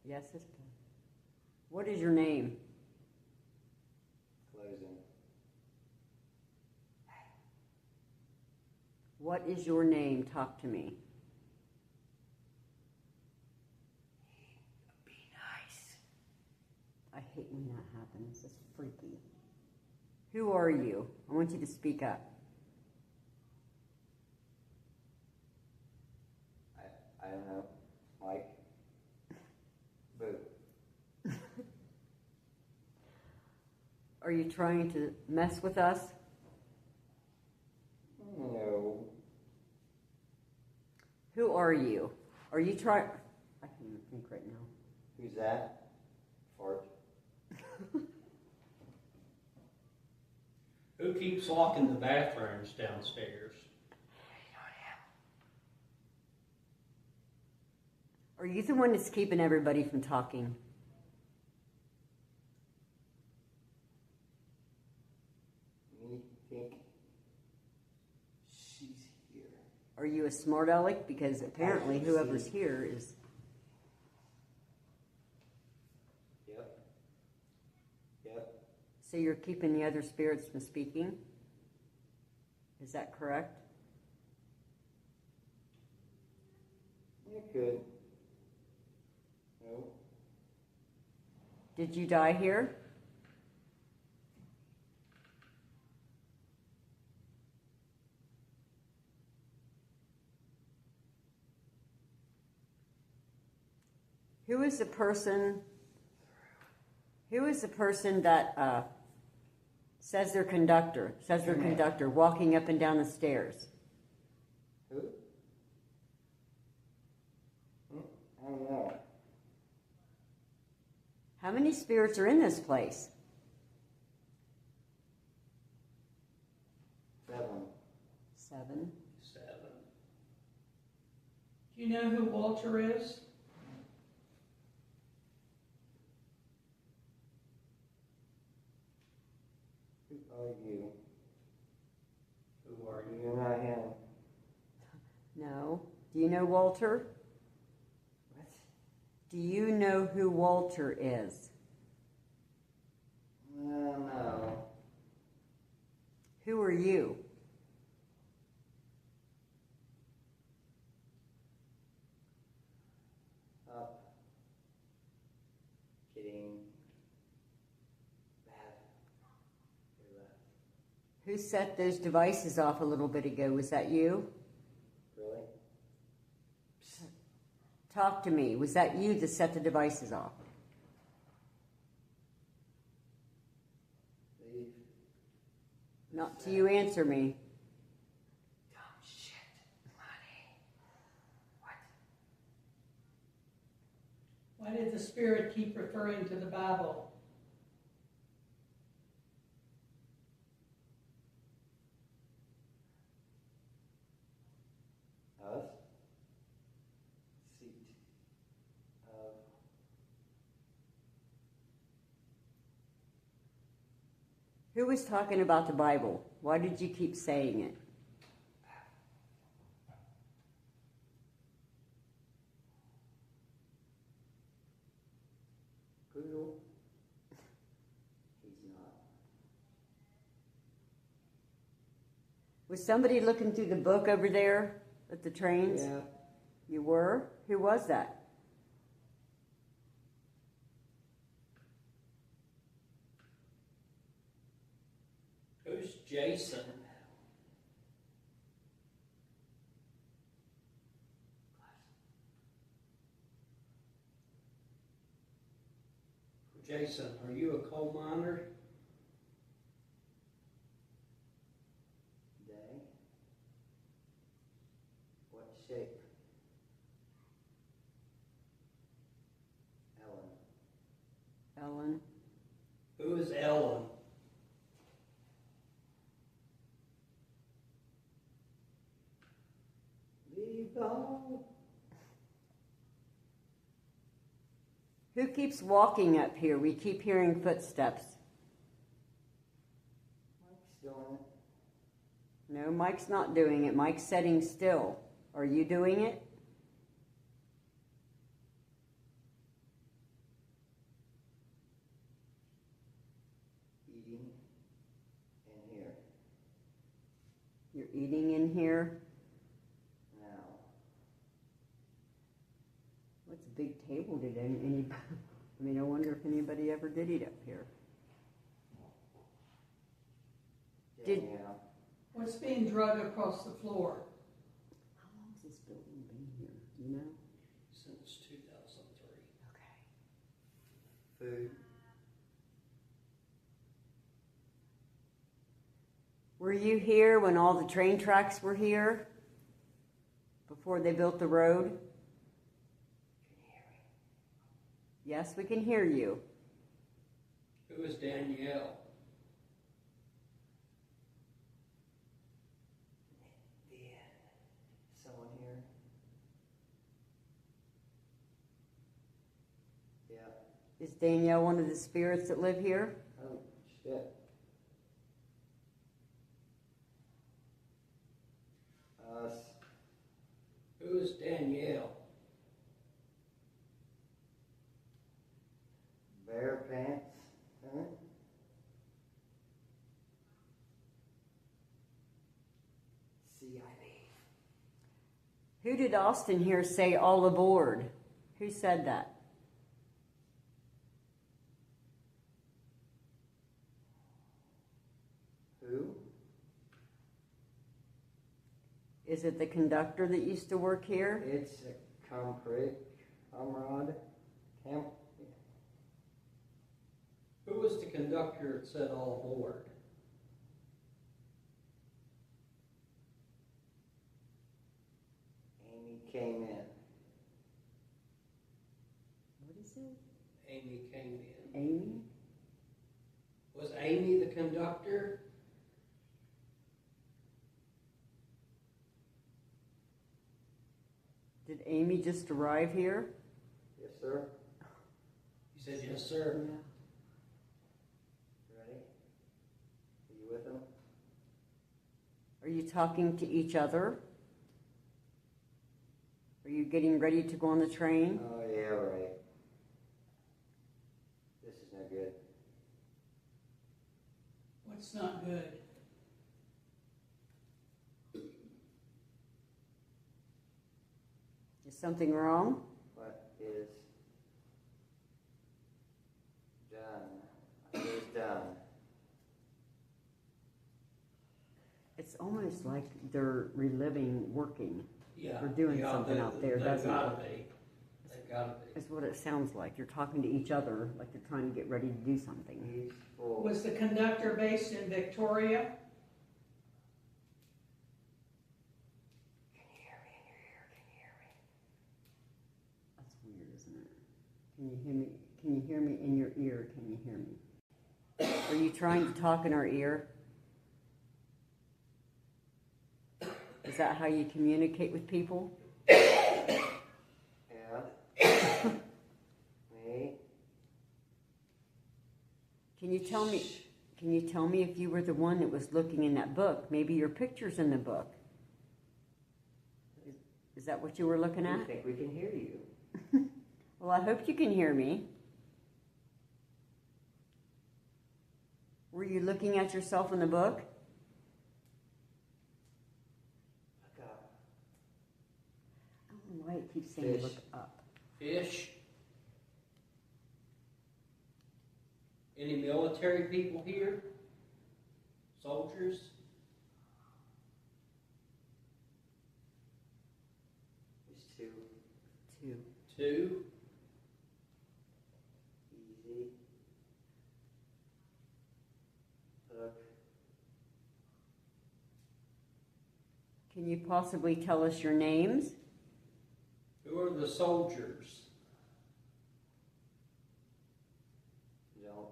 Yes, it's dead. What is your name? Closing. What is your name? Talk to me. Be nice. I hate when that happens. It's freaky. Who are you? I want you to speak up. I don't know. Mike. Boo. Are you trying to mess with us? No. Who are you? Are you trying... I can't even think right now. Who's that? Fart. Who keeps locking the bathrooms downstairs? Are you the one that's keeping everybody from talking? Me think she's here. Are you a smart aleck? Because apparently whoever's here is... Yep. Yep. So you're keeping the other spirits from speaking? Is that correct? You could. No. Did you die here? Who is the person that says they're conductor, walking up and down the stairs? Who? I don't know. How many spirits are in this place? 7. 7. 7. Do you know who Walter is? Who are you? Who are you? You're not him. No. Do you know Walter? What? Do you know who Walter is? No. Who are you? Up. Getting bad. Who left? Who set those devices off a little bit ago? Was that you? Really? Talk to me. Was that you that set the devices off? Leave. Not till you answer me. Dumb shit. Money. What? Why did the Spirit keep referring to the Bible? Us? Seat of Who was talking about the Bible? Why did you keep saying it? Poodle. He's not. Was somebody looking through the book over there at the trains? Yeah. You were? Who was that? Who's Jason? Jason, are you a coal miner? Day. What shape? Ellen. Ellen. Who is Ellen? Leave go. Who keeps walking up here? We keep hearing footsteps. Mike's doing it. No, Mike's not doing it. Mike's sitting still. Are you doing it? Eating in here. You're eating in here. Now. What's a big table? Did any? I mean, I wonder if anybody ever did eat up here. Did- Danielle. What's being drug across the floor? How long's this building been here? You know? Since 2003. Okay. Food. Were you here when all the train tracks were here? Before they built the road? Can you hear me? Yes, we can hear you. Who is Danielle? Someone here? Yeah. Is Danielle one of the spirits that live here? Oh, shit. Us. Who is Danielle? Bear pants. Huh? CID. Who did Austin here say all aboard? Who said that? Who? Is it the conductor that used to work here? It's a comrade. Who was the conductor that said all aboard? Amy came in. What is it? Amy came in. Amy? Was Amy the conductor? Did Amy just arrive here? Yes, sir. He said, yes, sir. Ready? Are you with him? Are you talking to each other? Are you getting ready to go on the train? Oh, yeah, right. This is no good. What's not good? Is something wrong? What is done is done. It's almost like they're reliving working. Yeah. They're doing something out there, doesn't gotta it? be. They've gotta be. That's what it sounds like. You're talking to each other, like they're trying to get ready to do something. He's full. Was the conductor based in Victoria? Can you hear me in your ear? Can you hear me? That's weird, isn't it? Can you hear me? Can you hear me in your ear? Can you hear me? Are you trying to talk in our ear? Is that how you communicate with people? Yeah. Me? Can you tell me? Can you tell me if you were the one that was looking in that book? Maybe your picture's in the book. Is that what you were looking I at? think we can hear you. Well, I hope you can hear me. Were you looking at yourself in the book? Look up. I don't know why it keeps saying Fish. look up. Fish? Any military people here? Soldiers? There's two. Two. Two? Easy. Look. Can you possibly tell us your names? Who are the soldiers? Don't.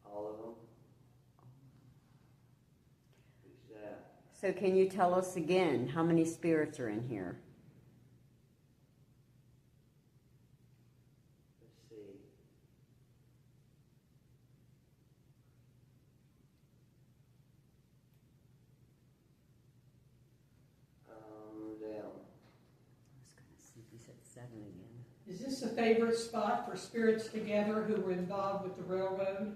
All of them. Who's that? So can you tell us again how many spirits are in here? Let's see. 7 again. Is this a favorite spot for spirits together who were involved with the railroad?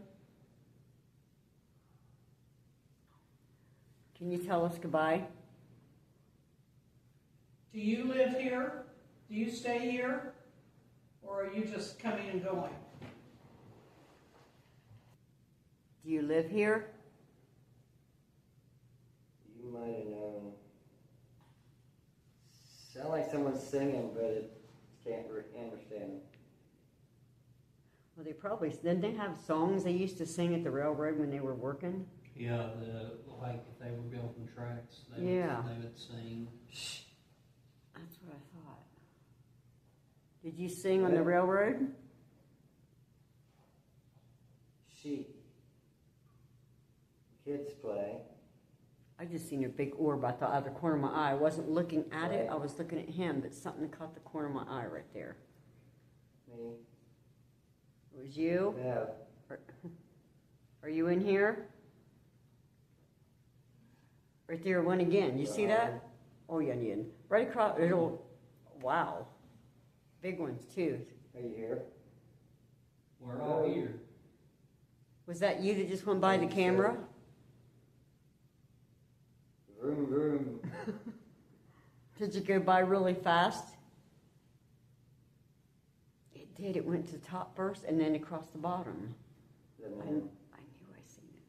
Can you tell us goodbye? Do you live here? Do you stay here? Or are you just coming and going? Do you live here? You might have known. Sound like someone's singing, but it can't understand. Well, didn't they have songs they used to sing at the railroad when they were working? Yeah, like if they were building tracks, Yeah. they would sing. That's what I thought. Did you sing on the railroad? Sheep. Kids play. I just seen a big orb. I thought out of the corner of my eye. I wasn't looking at it. I was looking at him, but something caught the corner of my eye right there. Me. It was you? Yeah. Are you in here? Right there, one again. You see that? Oh, yeah, you. Right across. Wow. Big ones, too. Are you here? We're all here. Was that you that just went by the camera? Vroom, vroom. Did you go by really fast? It did. It went to the top first and then across the bottom. I knew I seen it.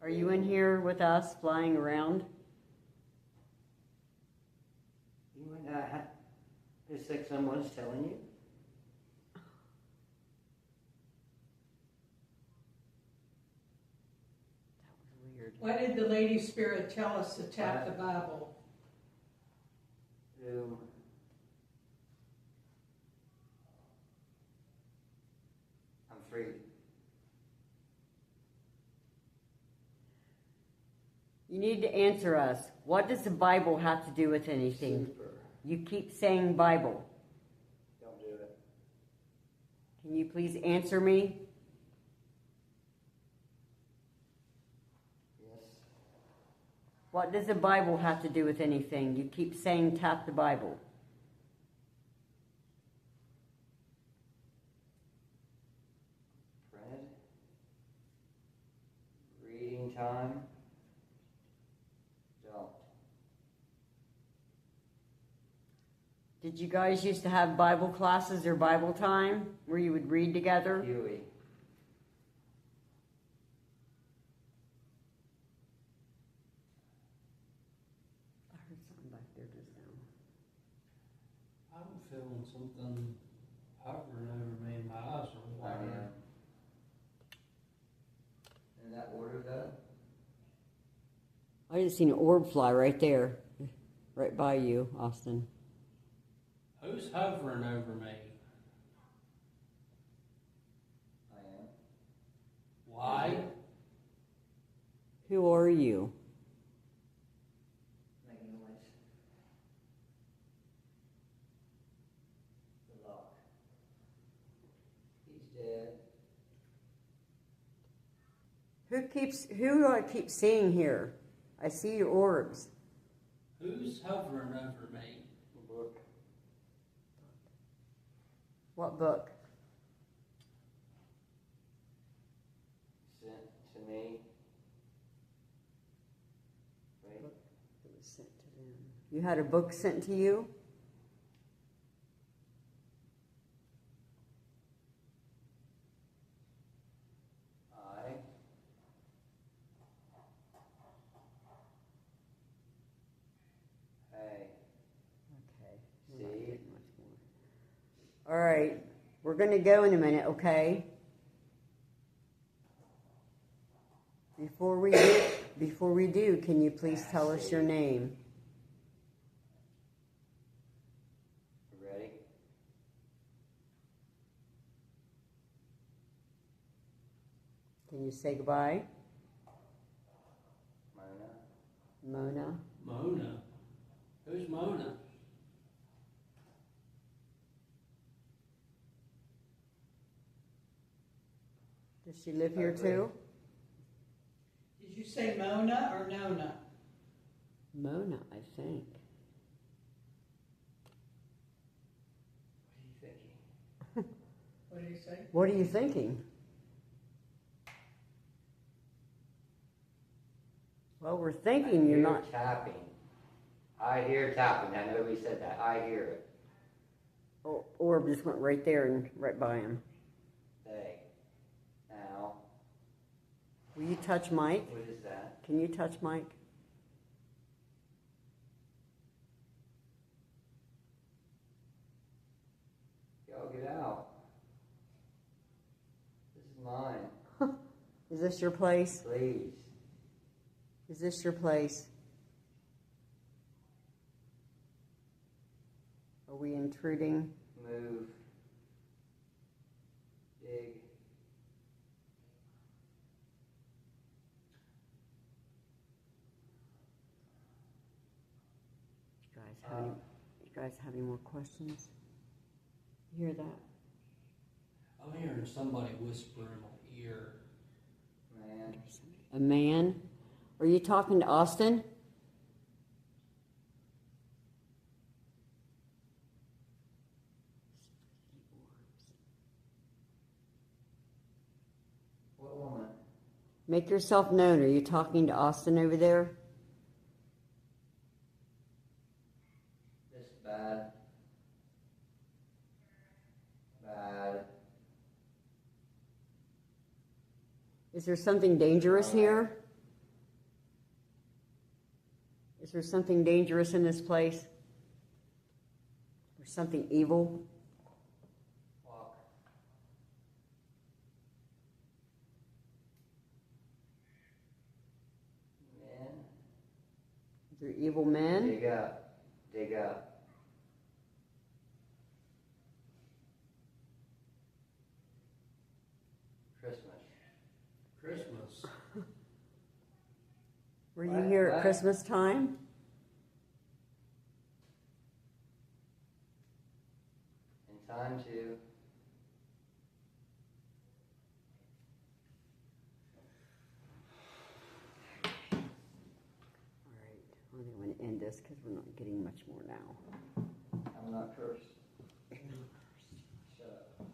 Are you in here with us flying around? You might not have. It's like someone's telling you. That was weird. Why did the Lady Spirit tell us to tap the Bible? I'm free. You need to answer us. What does the Bible have to do with anything? Super. You keep saying Bible. Don't do it. Can you please answer me? Yes. What does the Bible have to do with anything? You keep saying tap the Bible. Printed. Reading time. Don't. Did you guys used to have Bible classes or Bible time where you would read together? Huey. I heard something back there just now. I'm feeling something hovering over me. My eyes are watering. In that order, though? I just seen an orb fly right there, right by you, Austin. Who's hovering over me? I am. Why? Who are you? Make noise. The lock. He's dead. Who do I keep seeing here? I see your orbs. Who's hovering over me? The book. What book? Sent to me. Right? It was sent to them. You had a book sent to you? I. Hey. Okay. We're not See? getting much more. All right. We're going to go in a minute, okay? Before we do, can you please tell us your name? You ready? Can you say goodbye? Mona. Mona? Mona. Who's Mona? Does she live here too? Did you say Mona or Nona? Mona, I think. What do you say? What are you thinking? Well, we're thinking you're not. Tapping. I hear tapping. I know we said that. I hear it. Orb just went right there and right by him. Hey. Now. Will you touch Mike? What is that? Can you touch Mike? Y'all get out. This is mine. Is this your place? Please. Is this your place? Are we intruding? Move. Dig. You guys have any more questions? You hear that? I'm hearing somebody whisper in my ear. Man. A man? Are you talking to Austin? What woman? Make yourself known. Are you talking to Austin over there? This is bad. Bad. Is there something dangerous here? Is there something dangerous in this place? Or something evil? Walk. Men. Is there evil men? Dig up. Dig up. Christmas. Christmas. Were you here at What? Christmas time? In time to. All right, I think I'm going to end this because we're not getting much more now. I'm not cursed. Shut up.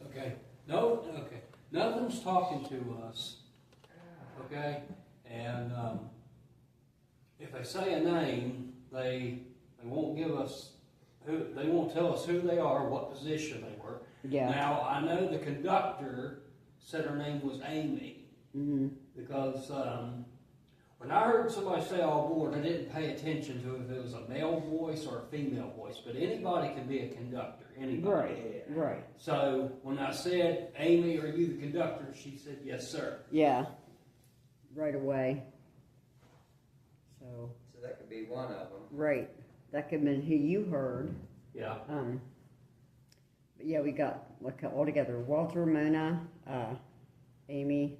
Okay. No. Okay. Nothing's talking to us. Okay. And if they say a name, they won't give us who. They won't tell us who they are, what position they were. Yeah. Now I know the conductor said her name was Amy because when I heard somebody say all aboard, I didn't pay attention to if it was a male voice or a female voice. But anybody can be a conductor. Anybody. Right. So when I said, Amy, are you the conductor? She said, yes, sir. Yeah, right away. So, that could be one of them. right. That could have been who you heard. Yeah. But yeah, we got like all together. Walter, Mona, Amy.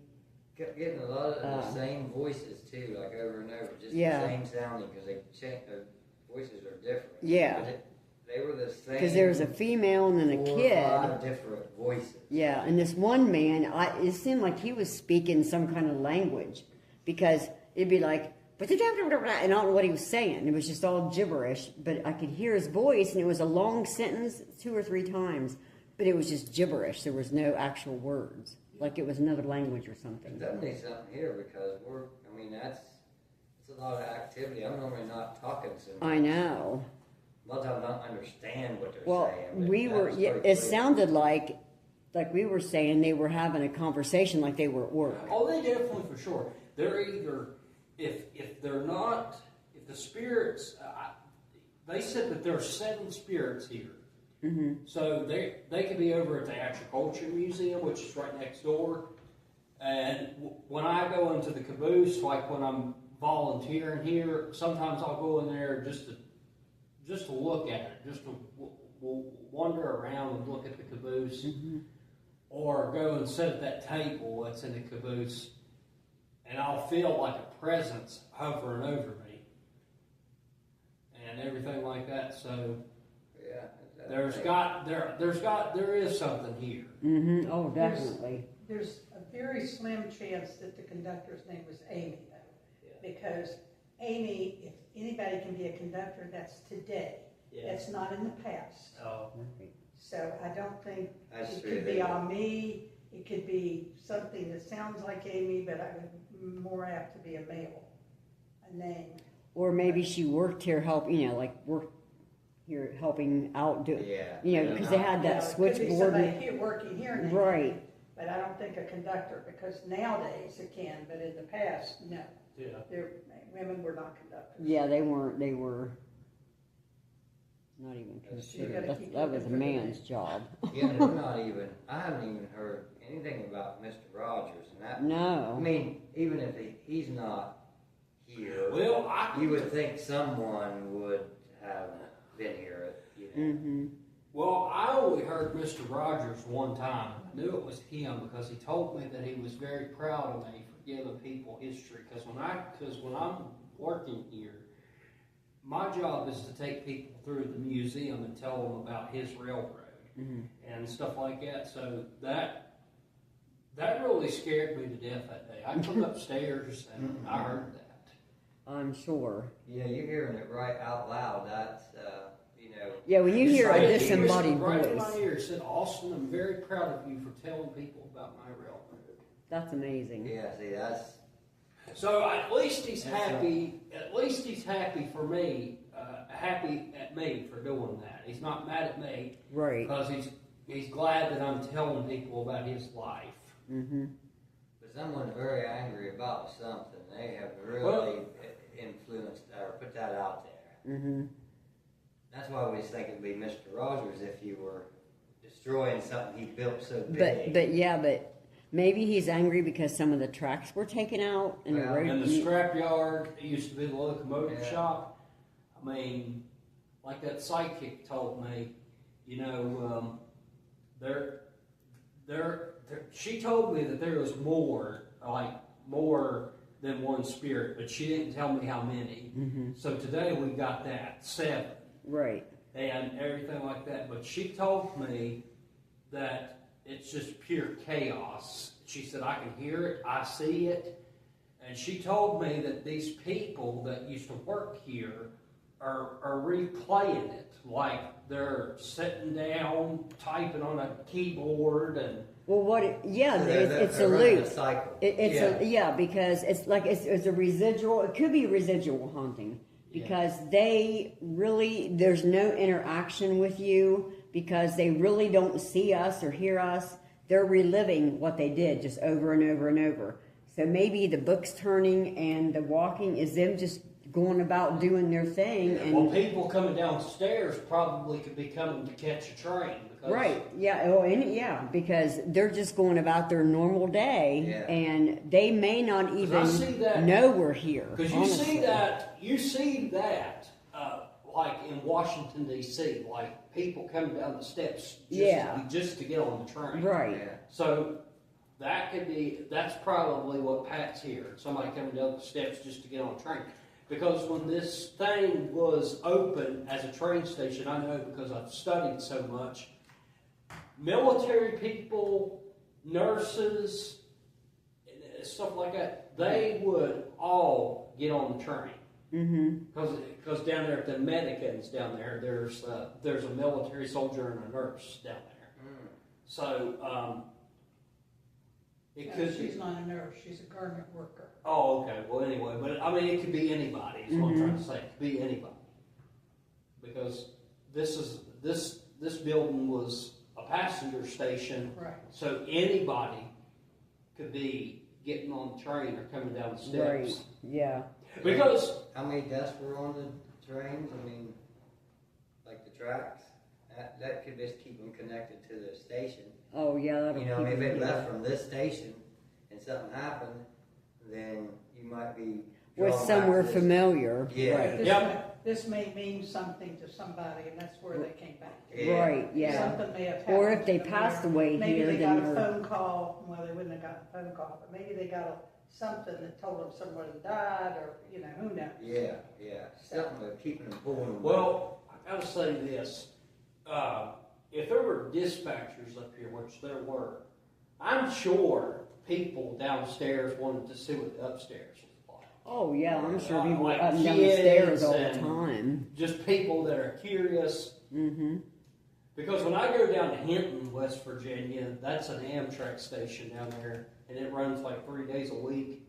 Kept getting a lot of the same voices too, like over and over, just Yeah. the same sounding because they change. Their voices are different. Yeah. But they were the same. Because there was a female and then a 4 or kid. 5 different voices. Yeah, and this one man, it seemed like he was speaking some kind of language because it'd be like, and I don't know what he was saying. It was just all gibberish, but I could hear his voice, and it was a long sentence 2 or 3 times, but it was just gibberish. There was no actual words, like it was another language or something. Definitely something here because it's a lot of activity. I'm normally not talking so much. I know. A lot of times I don't understand what they're Well, saying. we that were. was Yeah, pretty it clear. sounded like we were saying they were having a conversation, like they were at work. Oh, they definitely for sure. They're either, if they're not, if the spirits, they said that there are 7 spirits here. Mm-hmm. So they could be over at the Agriculture Museum, which is right next door. And when I go into the caboose, like when I'm volunteering here, sometimes I'll go in there just to look at it, just to wander around and look at the caboose, or go and sit at that table that's in the caboose, and I'll feel like a presence hovering over me, and everything like that. So Yeah. there is something here. Mm-hmm. Oh, definitely. There's a very slim chance that the conductor's name was Amy, though. Yeah. Because Amy, if anybody can be a conductor, that's today. Yeah. It's not in the past. Oh, So I don't think, That's it true, could they be don't. on me, it could be something that sounds like Amy, but I would more apt to be a male, a name. Or maybe she worked here like work here helping out, Yeah. because they had that You know, it could be switchboard. somebody here, working here named Right. Amy, but I don't think a conductor, because nowadays it can, but in the past, no. yeah. Women were not conductors. Yeah, they were not even That's considered. true. That was a man's job. Yeah, and we're not even, I haven't even heard anything about Mr. Rogers and that. I No. mean, even if he's not here, Well, you would think someone would have been here, you know. Mm-hmm. Well, I only heard Mr. Rogers one time. I knew it was him because he told me that he was very proud of me for giving people history. Because when I'm working here, my job is to take people through the museum and tell them about his railroad and stuff like that. So that really scared me to death that day. I come upstairs and I heard that. I'm sure. Yeah, you're hearing it right out loud. That's, Yeah, when you hear a He disembodied whispered right in my voice, ear, said, "Austin, I'm very proud of you for telling people about my railroad." that's amazing. yeah, see, that's, So at least he's That's happy. At least he's happy for me. Happy at me for doing that. He's not mad at me Right. because he's glad that I'm telling people about his life. Mm-hmm. but someone's very angry about something. They have really Well- influenced or put that out there. Mm-hmm. That's why we think it'd be Mr. Rogers if you were destroying something he built so But big. but maybe he's angry because some of the tracks were taken out and the Well, road. And the scrapyard, it used to be the locomotive Yeah. shop. I mean, like that psychic told me, she told me that there was more than one spirit, but she didn't tell me how many. Mhm. So today we got that 7 Right. and everything like that. But she told me that it's just pure chaos. She said, I can hear it, I see it. And she told me that these people that used to work here are replaying it. Like they're sitting down, typing on a keyboard and Well, So it's a they're running loop. cycle. Because it's like it's a residual. It could be residual haunting because there's no interaction with you because they really don't see us or hear us. They're reliving what they did just over and over and over. So maybe the book's turning and the walking is them just going about doing their thing. And well, people coming downstairs probably could be coming to catch a train. Because right, because they're just going about their normal day, Yeah. and they may not I even see that. know we're here. Because you see that, like in Washington D.C., like people coming down the steps just to get on the train. Right. Yeah. So that's probably what Pat's here. Somebody coming down the steps just to get on a train. Because when this thing was open as a train station, I know because I've studied so much, military people, nurses, stuff like that, they would all get on the train. Mm-hmm. Because down there at the Medicans down there, there's a military soldier and a nurse down there. So it could She's be. not a nurse, she's a garment worker. Oh, okay. Well, anyway, but I mean, it could be anybody. Is what I'm trying to say. It could be anybody. Because this building was a passenger station, Right. so anybody could be getting on the train or coming down the Right. steps. Yeah. Because How many deaths were on the trains? I mean, like the tracks? That could just keep them connected to the station. Oh yeah. That'll You know, keep if them- it left from this station and something happened, then you might be was drawn back somewhere to this. familiar. Yeah. Right. This may mean something to somebody, and that's where they came back. Yeah. Right. Yeah. Something may have happened. Or if they to them passed here. away Maybe here, they then got a they're- phone call, well, they wouldn't have gotten a phone call, but maybe they got something that told them someone died, or, who knows? Yeah, yeah. Something to keeping them pulling. well, I gotta say this: if there were dispatchers up here, which there were, I'm sure people downstairs wanted to see what the upstairs was like. Oh, yeah, I'm sure Uh, people like up and down the stairs kids all the and time. Just people that are curious. Mm-hmm. Because when I go down to Hinton, West Virginia, that's an Amtrak station down there, and it runs like 3 days a week.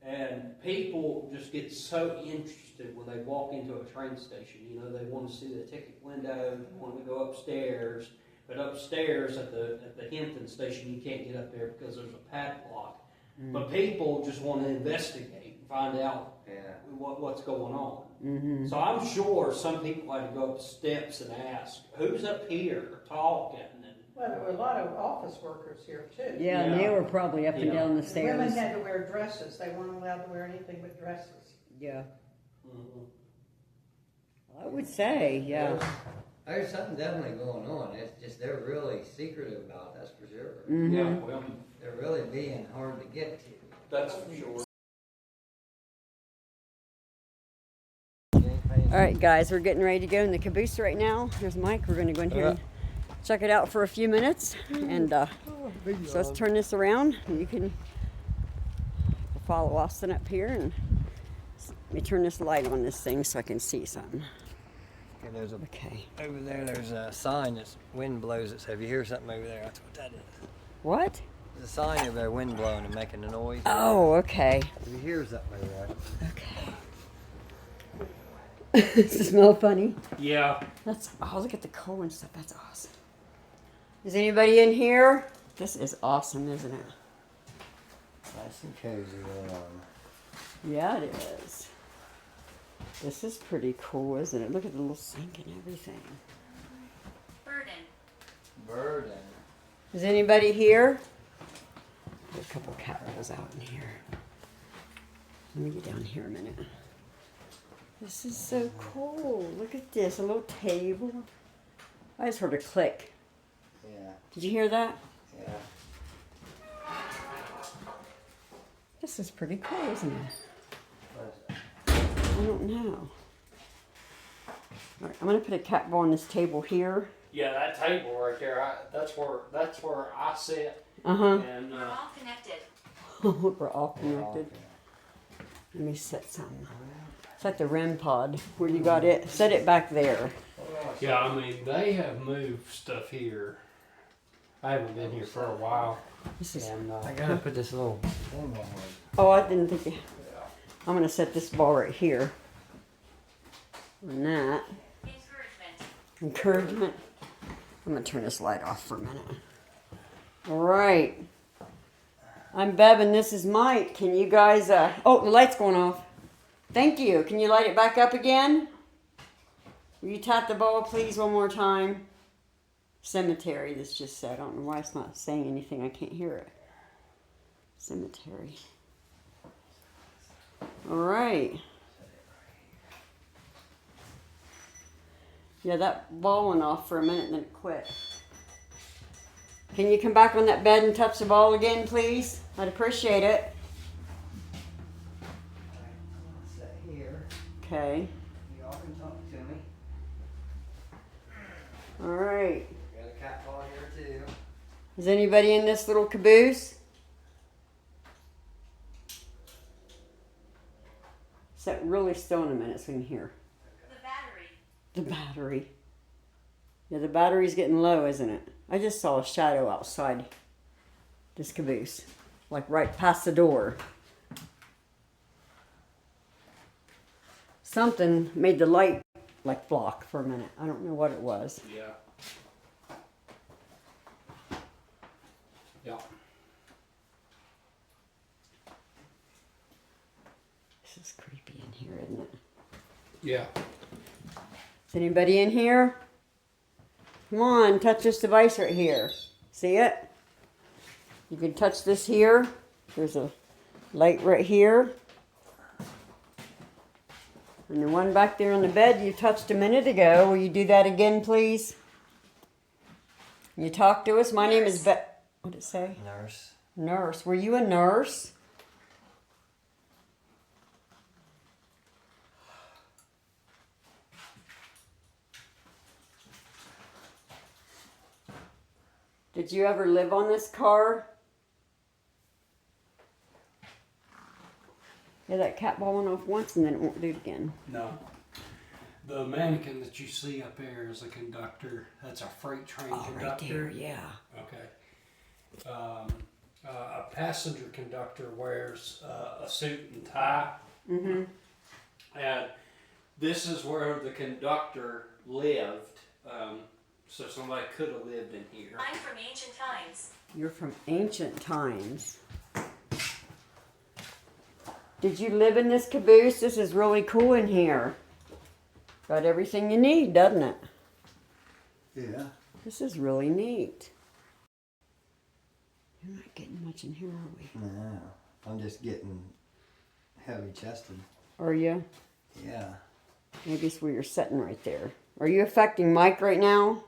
And people just get so interested when they walk into a train station. You know, they want to see the ticket window, they want to go upstairs. But upstairs at the Hinton station, you can't get up there because there's a padlock. But people just want to investigate and find out what's going on. Mm-hmm. So I'm sure some people had to go up steps and ask, who's up here talking? And Well, there were a lot of office workers here too. Yeah, and they Yeah. were probably up and Yeah. down the Women stairs. had to wear dresses. They weren't allowed to wear anything but dresses. Yeah, Mhm. I would say, yeah. There's something definitely going on. It's just they're really secretive about it, that's for sure. Mm-hmm. Yeah, well, They're really being hard to get to. that's for sure. All right, guys, we're getting ready to go in the caboose right now. Here's Mike. We're going to go in here and check it out for a few minutes. And so let's turn this around. You can follow Austin up here. And let me turn this light on this thing so I can see something. Okay, there's a Okay. over there. There's a sign that's wind blows it. So if you hear something over there, that's what that is. What? There's a sign over there, wind blowing and making a noise. Oh, okay. If you hear something over there. Okay. Does it smell funny? Yeah. Oh, look at the coal and stuff. That's awesome. Is anybody in here? This is awesome, isn't it? Nice and cozy going on. Yeah, it is. This is pretty cool, isn't it? Look at the little sink and everything. Burden. Burden. Is anybody here? There's a couple cat rolls out in here. Let me get down here a minute. This is so cool. Look at this, a little table. I just heard a click. Yeah. Did you hear that? Yeah. This is pretty cool, isn't it? What is it? I don't know. All right, I'm gonna put a cat ball on this table here. Yeah, that table right there, that's where I sit. Uh-huh. And We're all connected. We're all connected. Let me set something. It's like the REM pod where you got it. Set it back there. yeah, I mean, they have moved stuff here. I haven't been here for a while. This is. And, I gotta put this little thing on. Oh, I didn't think. I'm gonna set this ball right here. And that Encouragement. encouragement. I'm gonna turn this light off for a minute. All right. I'm Bev and this is Mike. Can you guys? Oh, the light's going off. Thank you. Can you light it back up again? Will you tap the ball, please, one more time? Cemetery, this just said. I don't know why it's not saying anything. I can't hear it. Cemetery. All right. Yeah, that ball went off for a minute and then it quit. Can you come back on that bed and touch the ball again, please? I'd appreciate it. Sit here. Okay. Y'all can talk to me. All right. Got a cat ball here too. Is anybody in this little caboose? Sit really still in a minute so we can hear. The battery. The battery. Yeah, the battery's getting low, isn't it? I just saw a shadow outside this caboose, like right past the door. Something made the light like block for a minute. I don't know what it was. Yeah. Yeah. This is creepy in here, isn't it? Yeah. Is anybody in here? Come on, touch this device right here. See it? You can touch this here. There's a light right here. And the one back there on the bed you touched a minute ago. Will you do that again, please? Can you talk to us? My name is What did it say? Nurse. Nurse. Were you a nurse? Did you ever live on this car? Yeah, that cat ball went off once and then it won't do it again. No. The mannequin that you see up there is a conductor. That's a freight train conductor. yeah. Okay. A passenger conductor wears a suit and tie. Mm-hmm. And this is where the conductor lived. So somebody could have lived in here. I'm from ancient times. You're from ancient times. Did you live in this caboose? This is really cool in here. Got everything you need, doesn't it? Yeah. This is really neat. You're not getting much in here, are we? No, I'm just getting heavy chested. Are you? Yeah. Maybe it's where you're sitting right there. Are you affecting Mike right now?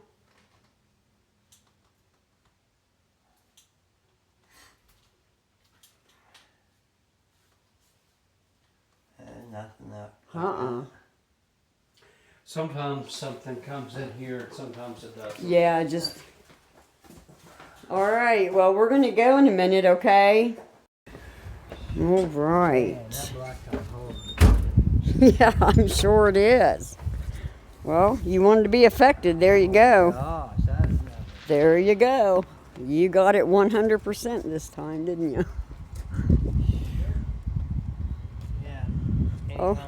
Nothing up. Sometimes something comes in here and sometimes it doesn't. Yeah, just... All right, well, we're going to go in a minute, okay? All right. Yeah, I'm sure it is. Well, you wanted to be affected. There you go. There you go. You got it 100% this time, didn't you? Yeah. Oh.